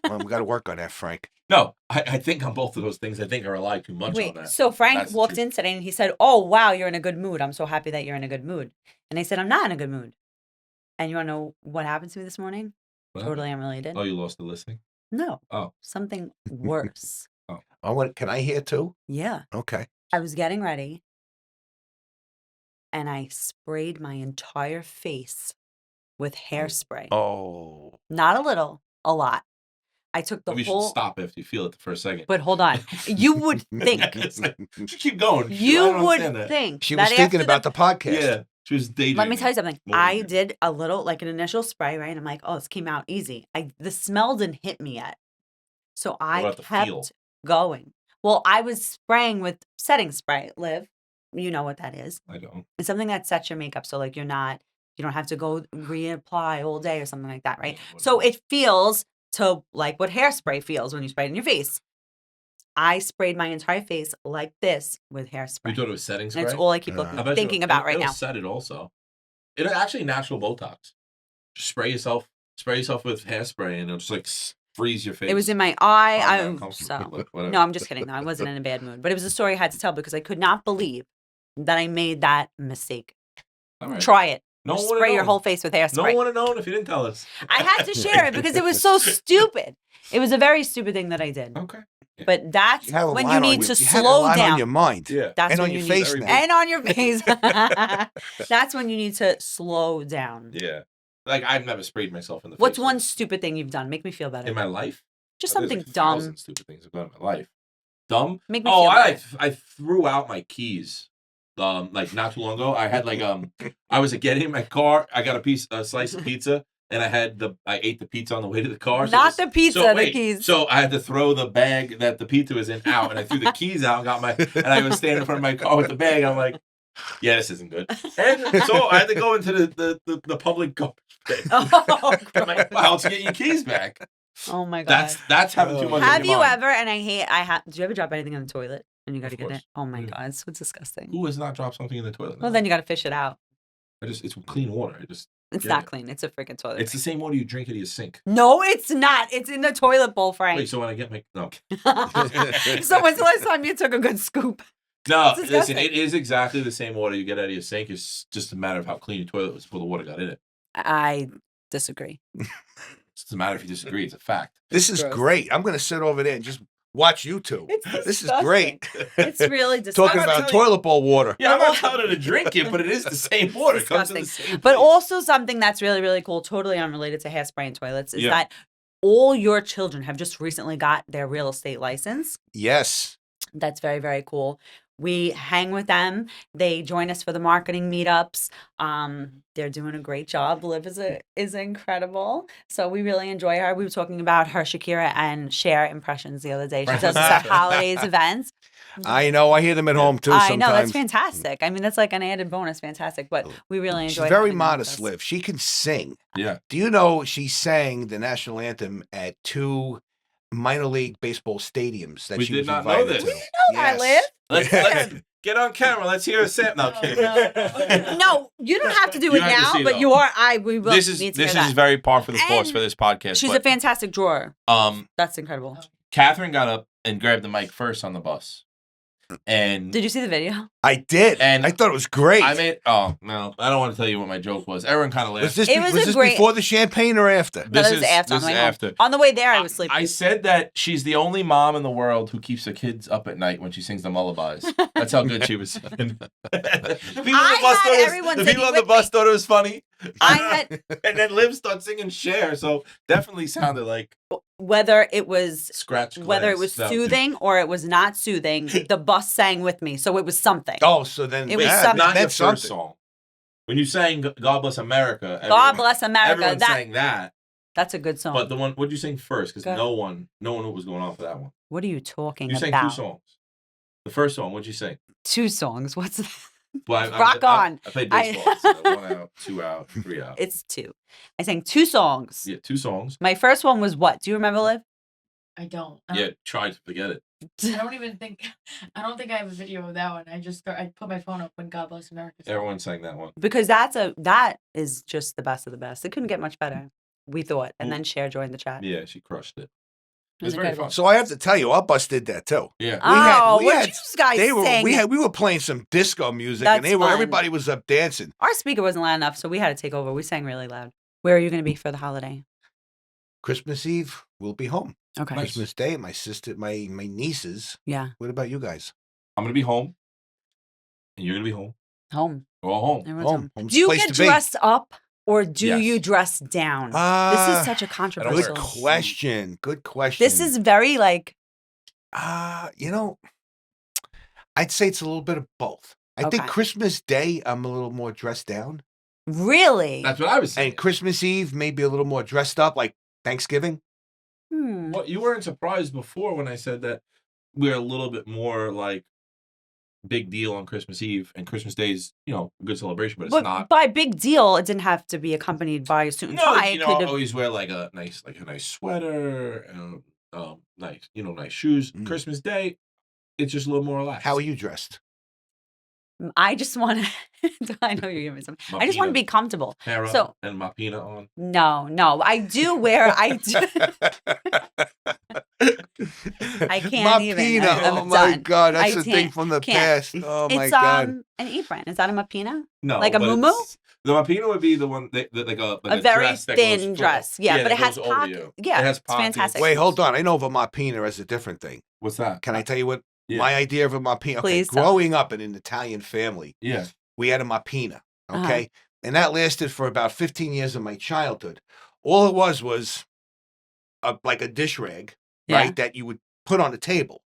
Well, we got to work on that, Frank. No, I think on both of those things, I think I rely too much on that. So Frank walked in today and he said, "Oh, wow, you're in a good mood. I'm so happy that you're in a good mood." And I said, "I'm not in a good mood." And you want to know what happened to me this morning? Totally unrelated. Oh, you lost the listing? No. Oh. Something worse. Can I hear too? Yeah. Okay. I was getting ready and I sprayed my entire face with hairspray. Oh. Not a little, a lot. I took the You whole. should stop after you feel it the first second. But hold on. You would think. Just keep going. You would think. She was thinking about the podcast. Yeah. She was daydreaming. Let me tell you something. I did a little, like an initial spray, right? I'm like, oh, this came out easy. The smell didn't hit me yet. So I kept going. Well, I was spraying with setting spray, Liv. You know what that is. I don't. It's something that sets your makeup. So like you don't have to go reapply all day or something like that, right? So it feels to like what hairspray feels when you spray it in your face. I sprayed my entire face like this with hairspray. You thought it was setting spray? That's all I keep thinking about right now. It'll set it also. It's actually natural Botox. Just spray yourself with hairspray and it'll just like freeze your face. It was in my eye. Whatever. No, I'm just kidding. No, I wasn't in a bad mood. But it was a story I had to tell because I could not believe that I made that mistake. All right. Try it. No one spray your whole face with hairspray. No one would have known if you didn't tell us. I had to share it because it was so stupid. It was a very stupid thing that I did. Okay. But that's You have a when lot you on need your- to you have a slow lot down. on your mind. Yeah. That's And when on your you face need, now. and on your face. That's when you need to slow down. Yeah. Like, I've never sprayed myself in the face. What's one stupid thing you've done? Make me feel better. in my life? Just There's something like dumb. 1,000 stupid things I've done in my life. Dumb? Make me feel better. I threw out my keys. Like not too long ago. I had like I was getting in my car. I got a slice of pizza, and I ate the pizza on the way to the car. Not the pizza, the keys. So I had to throw the bag that the pizza was in out, and I threw the keys out and I was standing in front of my car with the bag. I'm like, yeah, this isn't good. And so I had to go into the public garbage bin. Oh, I'm like, wow, to get your keys back. oh my god. That's having too much. Have on your you mind. ever? And did you ever drop anything in the toilet and you got to Of get course. it? Oh my Yeah. god, it's so disgusting. Who has not dropped something in the toilet? Well, then you got to fish it out. It's clean water. It's get not it. clean. It's a freaking toilet. It's the same water you drink out of your sink. No, it's not. It's in the toilet bowl, Frank. Wait, so when I get my So when's the last time you took a good scoop? no, It's listen, disgusting. it is exactly the same water you get out of your sink. It's just a matter of how clean your toilet was before the water got in it. I disagree. It's a matter if you disagree. It's a fact. This is Gross. great. I'm going to sit over there and just watch you two. It's This is disgusting. great. It's really disgusting. Talking about telling you- toilet bowl water. Yeah, I'm not telling her to drink it, but it is the same water. It comes in the same But place. also something that's really, really cool, totally unrelated to hairspray and toilets, is Yeah. that all your children have just recently got their real estate license. Yes. That's very, very cool. We hang with them. They join us for the marketing meetups. They're doing a great job. Liv is incredible. So we really enjoy her. We were talking about her Shakira and Cher impressions the other day. She does this at holidays events. I know. I hear them at home too I sometimes. know, that's fantastic. I mean, that's like an added bonus. Fantastic. But we really She's enjoy very having them with modest, us. Liv. She can sing. Yeah. Do you know she sang the national anthem at 2 minor league baseball stadiums that We she did was not know invited this. to? We didn't know that, Liv. Let's get on camera. Let's hear a sample. No, I'm kidding. No, you don't have to do You it have to now, see, but though. you are. We will This is need to hear that. very par for the course And for this podcast. She's a but, fantastic drawer. That's incredible. Catherine got up and grabbed the mic first on the bus, and Did you see the video? I did. And I thought it was great. I made. Oh no, I don't want to tell you what my joke was. Everyone kind of laughed. was this, It was a this great- before the champagne or after? No, that was after. This on the is way home. after. On the way there, I was sleeping. I said that she's the only mom in the world who keeps her kids up at night when she sings the lullabies. That's how good she was singing. The people on the bus had thought it everyone was, the people singing on the with bus thought it was funny. I had And then Liv started singing Cher, so definitely sounded like whether it was scratch. whether it was glass. No. soothing or it was not soothing. The bus sang with me, so it was something. Oh, so then It was that, something. Not your that's first something. song. When you sang God Bless America, God bless America. everyone sang that. That's a good song. But the one, what did you sing first? Because Go no one knew what was going on for that one. What are you talking You sang about? 2 songs. The first song, what'd you sing? 2 songs. What's that? Well, Rock on. I played I- baseball. So 1 out, 2 out, 3 out. It's 2. I sang 2 songs. Yeah, 2 songs. My first one was what? Do you remember, Liv? I don't. Yeah, try to forget it. I don't even think. I don't think I have a video of that one. I put my phone up when God Bless America. started. Everyone sang that one. Because that is just the best of the best. It couldn't get much better, we thought. And Ooh. then Cher joined the chat. Yeah, she crushed it. It It was was very incredible. fun. So I have to tell you, our bus did that too. Yeah. Oh, we what had- you guys sing? We were playing some disco music, That's and fun. everybody was up dancing. Our speaker wasn't loud enough, so we had to take over. We sang really loud. Where are you going to be for the holiday? Christmas Eve, we'll be home. Okay. Nice. Christmas Day, my sister, my nieces. Yeah. What about you guys? I'm going to be home. And you're going to be home. Home. We're all home. Everyone's Home. home. Home's Do you the place get to be. dressed up or do Yes. you dress down? This is such a Good controversial. question. Good question. This is very like I'd say it's a little bit of both. I think Okay. Christmas Day, I'm a little more dressed down. really. That's what I was saying. And Christmas Eve, maybe a little more dressed up, like Thanksgiving. What, you weren't surprised before when I said that we're a little bit more like big deal on Christmas Eve, and Christmas Day is, a good celebration, but it's But not. by big deal, it didn't have to be accompanied by a suit and No, tie. I It could have. always wear like a nice sweater, and nice shoes. Mm. Christmas Day, it's just a little more relaxed. How are you dressed? I just want to. I know you're giving something. I just want to be comfortable. Hair up So- and my peanut on. No. I do wear. I do. I can't my even. Peanut. I'm Oh my done. God, that's I a thing can't- from the can't. past. Oh my It's God. an apron. Is that a mapina? No, Like a but muumuu? The mapina would be the one that like A a very dress that thin goes dress. Yeah, but that it has goes over pockets. you. Yeah, it has it's pockets. fantastic. Wait, hold on. I know of a mapina as a different thing. What's that? Can I tell you what Yeah. my idea of a mapina? Okay, Please tell growing up in an Italian family, Yeah. we had a mapina. Uh-huh. Okay, and that lasted for about 15 years of my childhood. All it was like a dish rag, Yeah. right? That you would put on the table.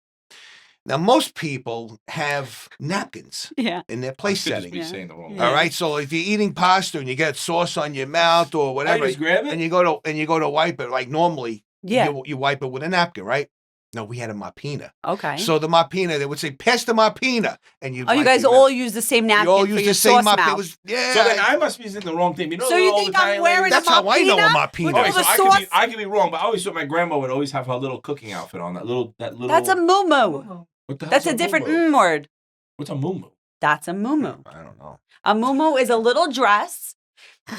Now, most people have napkins Yeah. in their I place could just setting. be Yeah. saying the wrong Yeah. All right, so if you're eating pasta and you get sauce on your mouth or I whatever, just grab it. and you go to wipe it, like normally, Yeah. you wipe it with a napkin, right? No, we had a mapina. Okay. So the mapina, they would say, "Pass the mapina," and you. Oh, you guys all use the same napkin you all for use your the same sauce mapina. It mouth. was, yeah. So then I must be saying the wrong thing. You know, So you all think the I'm Italian wearing ladies- a That's how I know a mapina? mapina. With All all right, the so I sauce? I could be wrong, but I always thought my grandma would always have her little cooking outfit on. That little. That's a muumuu. Moo-moo. What the That's hell's a different muumuu? word. What's a muumuu? That's a muumuu. I don't know. A muumuu is a little dress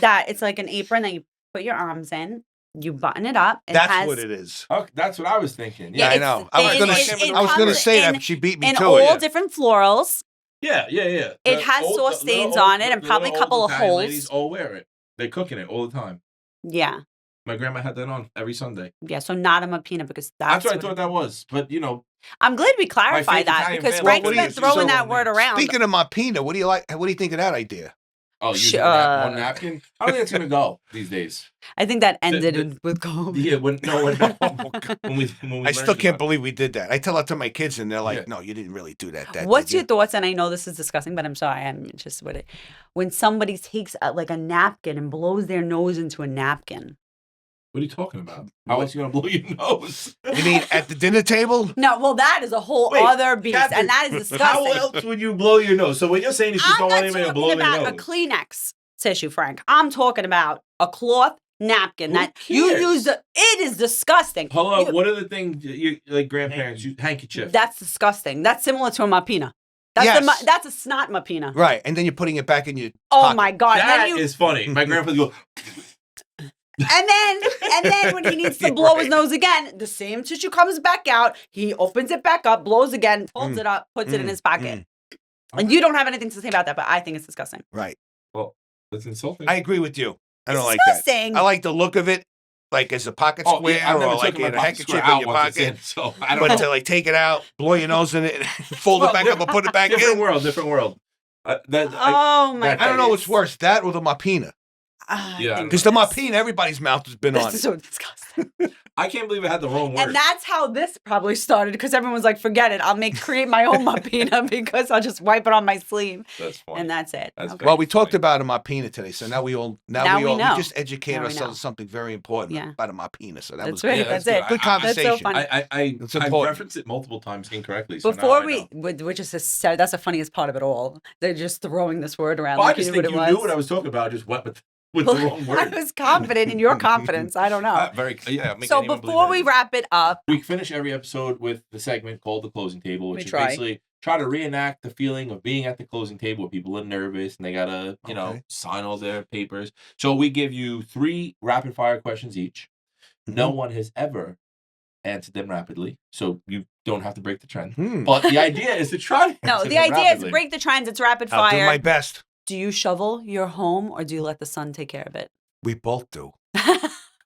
that it's like an apron that you put your arms in. You button it up. It That's has, what it is. Oh, that's what I was thinking. Yeah, Yeah, I it's know. I was thin, gonna, it I was gonna comes say that, in- but she beat me in to all it. different florals. Yeah. It The has old- sauce the little stains old- on it and the probably a little couple old of Italian holes. Ladies all wear it. They cook in it all the time. Yeah. My grandma had that on every Sunday. Yeah. So not a mapina because That's that's what I what thought that was. But you know, I'm glad we favorite clarified that Italian because family. Frank's Well, been what do you- throwing so- that word around. Speaking of mapina, what do you like? What do you think of that idea? using one napkin. I don't think it's gonna go these days. I think that ended the- with COVID. Yeah, when we I still learned can't about believe we did that. I tell that to my kids, and they're like, Yeah. "No, you didn't really do that." What's did your you?" thoughts? And I know this is disgusting, but I'm sorry. I'm just with it. When somebody takes like a napkin and blows their nose into a napkin. What are you talking about? How else you gonna blow your nose? You mean at the dinner table? No, well, that is a whole Wait, other beast, Catherine, and that is How disgusting. else would you blow your nose? So what you're saying is you I'm don't not want anybody to blow talking their about a nose. Kleenex tissue, Frank. I'm talking about a cloth napkin Who that you cares? use. It is disgusting. Hold on. You- What are the things you like grandparents use? Handkerchief. That's disgusting. That's similar to a mapina. That's Yes. that's a snot mapina. Right, and then you're putting it back in your. Oh pocket. my god! That And then is funny. My grandfather go. And then when he needs to blow his Right. nose again, the same tissue comes back out. He opens it back up, blows again, folds it up, puts it in his pocket. And you don't have anything to say about that, but I think it's disgusting. Right, Well, that's insulting. I agree with you. I don't It's like that. disgusting. I like the look of it, like as a pocket Oh, square, yeah, I've never or like taken my in a pocket handkerchief square in out your once it's pocket. in, so I don't But know. to like take it out, blow your nose in it, and fold it back up and put it back different in. world. Different world. Oh my god! I don't know what's worse, that or the mapina. Yeah, Because the mapina, everybody's mouth has been on This is it. so disgusting. I can't believe I had the wrong word. And that's how this probably started because everyone's like, forget it. I'll create my own mapina because I'll just wipe it on my sleeve. That's funny. And that's it. That's Okay. Well, we talked about a mapina today, so now we Now we know. just educated Now we ourselves know. on something very important Yeah. about a mapina. So that That's was right. good. That's good. it. Good I- conversation. That's so funny. It's I important. referenced it multiple times incorrectly. So Before now I we, know. which is that's the funniest part of it all. They're just throwing this word around. Well, I like just you think knew you knew what I was talking about. I just went with the wrong I word. was confident in your confidence. I don't know. Very yeah. Make So anyone believe before we anything. wrap it up, We finish every episode with the segment called the closing table, which We is try. basically try to reenact the feeling of being at the closing table where people are nervous and they gotta, Okay. sign all their papers. So we give you 3 rapid fire questions each. No Mm-hmm. one has ever answered them rapidly, so you don't have to break the trend. Hmm. But the idea is to try to no, answer the them idea is rapidly. to break the trends. It's rapid I'll do fire. my best. Do you shovel your home or do you let the sun take care of it? We both do.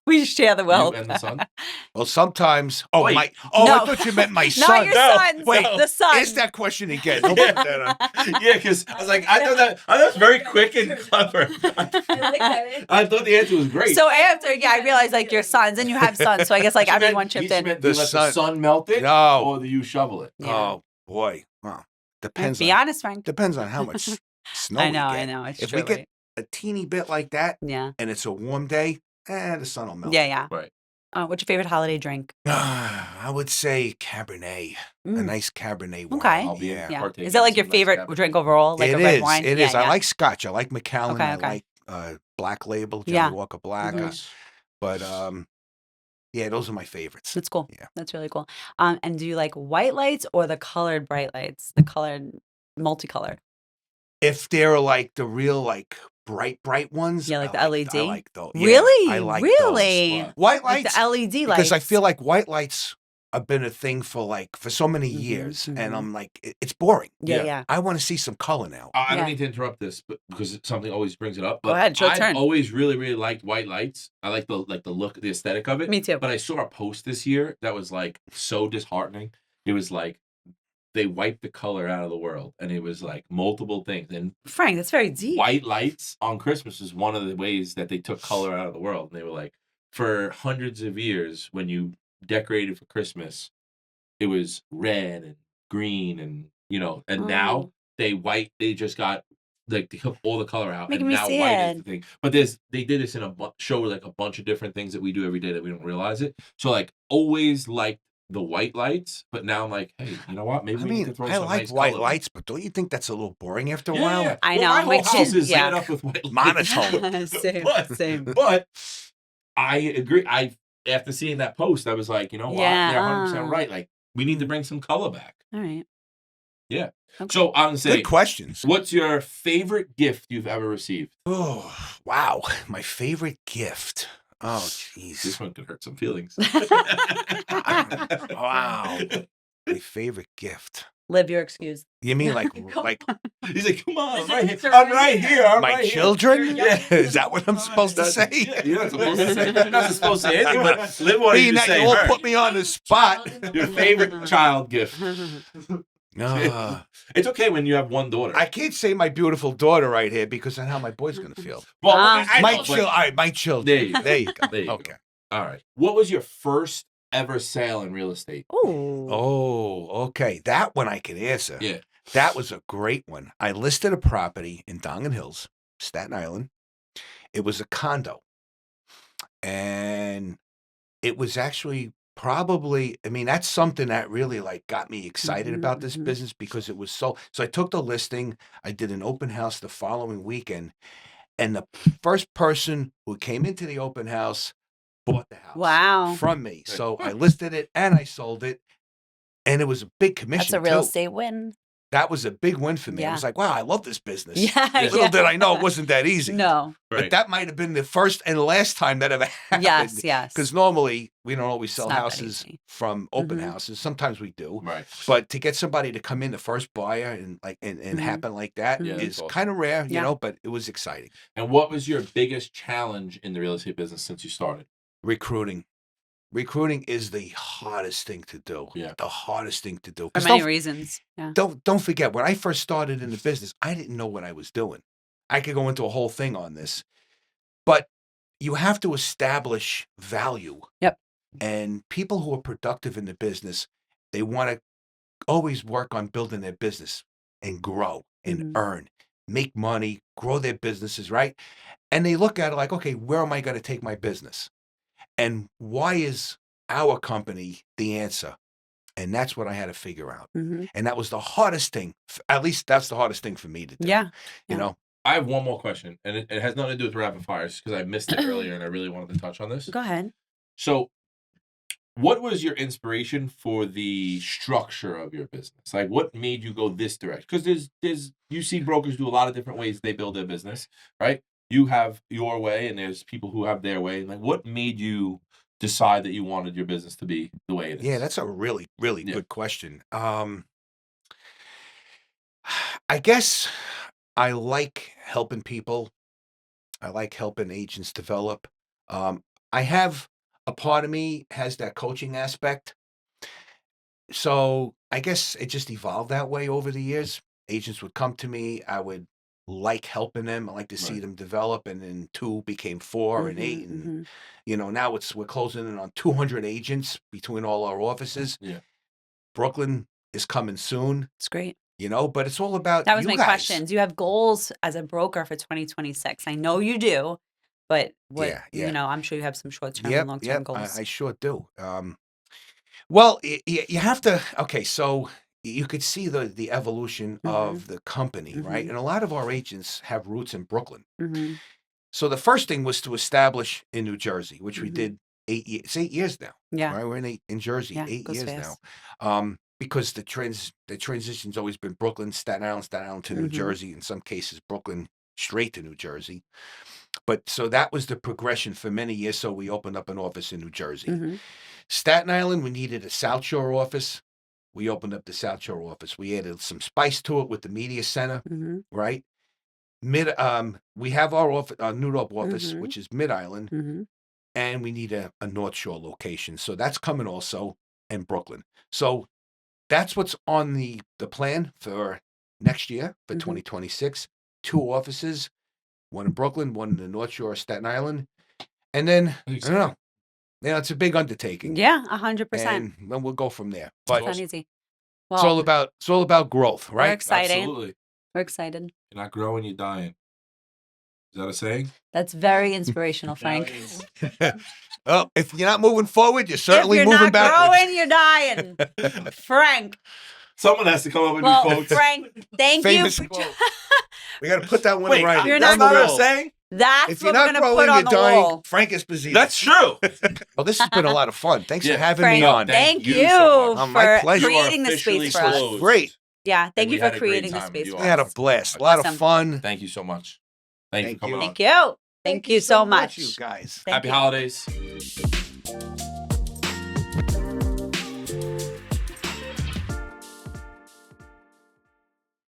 We share the wealth. and the sun? Well, sometimes. Oh, Wait. my. Oh, No. I thought you meant my Not son. your No, sons. wait, the sun. Ask that question again. Don't put that on. Yeah, because I was like, I thought that was very quick and clever. I thought the answer was great. So after, I realized like your sons and you have sons, so I guess like She meant- everyone he chipped in. meant The you let the sun- sun melt it, No. or do you shovel it? Yeah. Oh boy. Well, depends. Be on, honest, Frank. Depends on how much snow. I know, we get. I know. It's If true. we get right? a teeny bit like that, Yeah. and it's a warm day, the sun will melt. Yeah. Right. What's your favorite holiday drink? I would say Cabernet. A Mm. nice Cabernet wine. Okay. I'll be Yeah. Yeah. partaking Is that like in your some nice favorite Cabernet. drink overall? Like It a red is. wine? It Yeah, is. I yeah. like Scotch. I like Macallan. Okay, I okay. like Black Label, Johnny Yeah. Walker Black. Nice. But yeah, those are my favorites. That's cool. Yeah. That's really cool. And do you like white lights or the colored bright lights? The colored multicolored? If they're like the real like bright ones, Yeah, like the I LED? I like those. Yeah, Really? I like Really? those. White Like lights. the LED lights. Because I feel like white lights been a thing for so many Mhm, years, and mhm. I'm like, it's boring. Yeah, Yeah. yeah. I want to see some color now. I don't Yeah. mean to interrupt this, but because something always brings it up. Go But ahead, it's your I've turn. always really, really liked white lights. I like the look, the aesthetic of it. Me too. But I saw a post this year that was like so disheartening. It was like they wiped the color out of the world, and it was like multiple things. And Frank, that's very deep. white lights on Christmas is one of the ways that they took color out of the world. And they were like, for hundreds of years, when you decorated for Christmas, it was red and green and and now Oh, they just got they took all the color out making and me now white is sad. the thing. But they did this in a show like a bunch of different things that we do every day that we don't realize it. So like always liked the white lights, but now I'm like, hey, you know what? Maybe I we need mean, to throw I some like nice white color. lights, but don't you think that's a little boring after a Yeah, while? yeah. I Well, know, my whole with house kids, is lit yeah. up with white lights. Monotone. Same, but, same. but I agree. After seeing that post, I was like, you know what? Yeah, They're 100% right. Like, we need to bring some color back. All right. Yeah. Okay. So I'm Good saying, questions. what's your favorite gift you've ever received? Oh, wow. My favorite gift. Oh, This jeez. one could hurt some feelings. Wow. My favorite gift. Live your excuse. You mean like He's like, come on, Is I'm it right here. Mr. I'm right here. I'm my right here. children? Yeah. Is that what I'm supposed to say? Yeah, you're not supposed to say. You're not supposed to say anything, but Liv wanted Being you to that say you all her. put me on the spot. Your favorite child gift. Uh, It's okay when you have one daughter. I can't say my beautiful daughter right here because then how my boy's going to feel. well, Ah. My know, but- children. All right, my children. There you go. There you go. There you go. Okay. All right. What was your first ever sale in real estate? Ooh. Oh, okay. That one I can answer. Yeah. That was a great one. I listed a property in Dongan Hills, Staten Island. It was a condo. And it was actually probably, I mean, that's something that really like got me excited Mhm, about this mhm. business because it was so I took the listing, I did an open house the following weekend, and the first person who came into the open house bought the house Wow. from me. So I listed it and I sold it, and it was a big commission That's a real too. estate win. That was a big win for me. I Yeah. was like, wow, I love this business. Yeah. Little yeah. did I know it wasn't that easy. No. But that might have been the first and last time that ever happened. Yes, yes. Because normally we don't always sell not that houses easy. from open Mhm. houses. Sometimes we do. Right. But to get somebody to come in, the first buyer, and Mhm. happen like that Yeah, is that's awesome. kind of rare, you Yeah. know, but it was exciting. And what was your biggest challenge in the real estate business since you started? Recruiting. Recruiting is the hardest thing to do. Yeah. The hardest thing to do. For 'Cause many reasons. Yeah. don't forget, when I first started in the business, I didn't know what I was doing. I could go into a whole thing on this. But you have to establish value. Yep. And people who are productive in the business, they want to always work on building their business and grow and Mhm. earn, make money, grow their businesses, right? And they look at it like, okay, where am I going to take my business? And why is our company the answer? And that's what I had to figure out. Mhm. And that was the hardest thing. At least that's the hardest thing for me to do. Yeah. You Yeah. know? I have one more question, and it has nothing to do with rapid fires because I missed it earlier and I really wanted to touch on this. Go ahead. So, what was your inspiration for the structure of your business? Like, what made you go this direction? Because you see brokers do a lot of different ways they build their business, right? You have your way, and there's people who have their way. Like, what made you decide that you wanted your business to be the way it is? Yeah, that's a really, really Yeah. good question. I guess I like helping people. I like helping agents develop. I have a part of me has that coaching aspect. So I guess it just evolved that way over the years. Agents would come to me. I would like helping them. I like to see Right. them develop. And then 2 became 4 and 8. Mhm, And, mhm. now we're closing in on 200 agents between all our offices. Yeah. Brooklyn is coming soon, It's great. but it's all about That was you my guys. question. Do you have goals as a broker for 2026? I know you do, but what, Yeah. I'm sure you have some short-term and Yep, long-term yep, goals. I sure do. Well, you have to. Okay, so you could see the evolution Mhm. of the company, right? Mhm. And a lot of our agents have roots in Brooklyn. Mhm. So the first thing was to establish in New Jersey, which we Mhm. did 8 years. It's 8 years now, Yeah. right? We're in Jersey Yeah, 8 goes years fast. now. Because the transition's always been Brooklyn, Staten Island to New Mhm. Jersey. In some cases, Brooklyn, straight to New Jersey. But so that was the progression for many years. So we opened up an office in New Jersey. Mm-hmm. Staten Island, we needed a South Shore office. We opened up the South Shore office. We added some spice to it with the media center, Mm-hmm. right? We have our New York office, which is Mid Island, Mm-hmm. and we need a North Shore location. So that's coming also in Brooklyn. So that's what's on the plan for next year for 2026. 2 offices, one in Brooklyn, one in the North Shore, Staten Island, and then I don't know. It's a big undertaking. Yeah, 100%. And then we'll go from there. But It's not easy. it's all about growth, We're right? excited. Absolutely. We're excited. You're not growing, you're dying. Is that a saying? That's very inspirational, Frank. Well, if you're not moving forward, you're certainly if you're moving not backwards. growing, you're dying. Frank. Someone has to come up with new Well, quotes. Frank, thank Famous you. quote. We got to put that one Wait, in writing. you're that's not not a wall. saying? That's If what you're we're not going to put growing, on you're the dying. wall. Frank Esposito. That's true. Well, this has been a lot of fun. Thanks for Yeah. having Frank, me on. thank you so much. My for pleasure. creating You are the space officially for us. closed. Great. Yeah, thank And you we for had a great creating the time with space you for all. We had a us. blast. A lot Awesome. of fun. Thank you so much. Thank you Thank for coming you. on. Thank you. Thank you so much. you guys. Thank Happy you. holidays.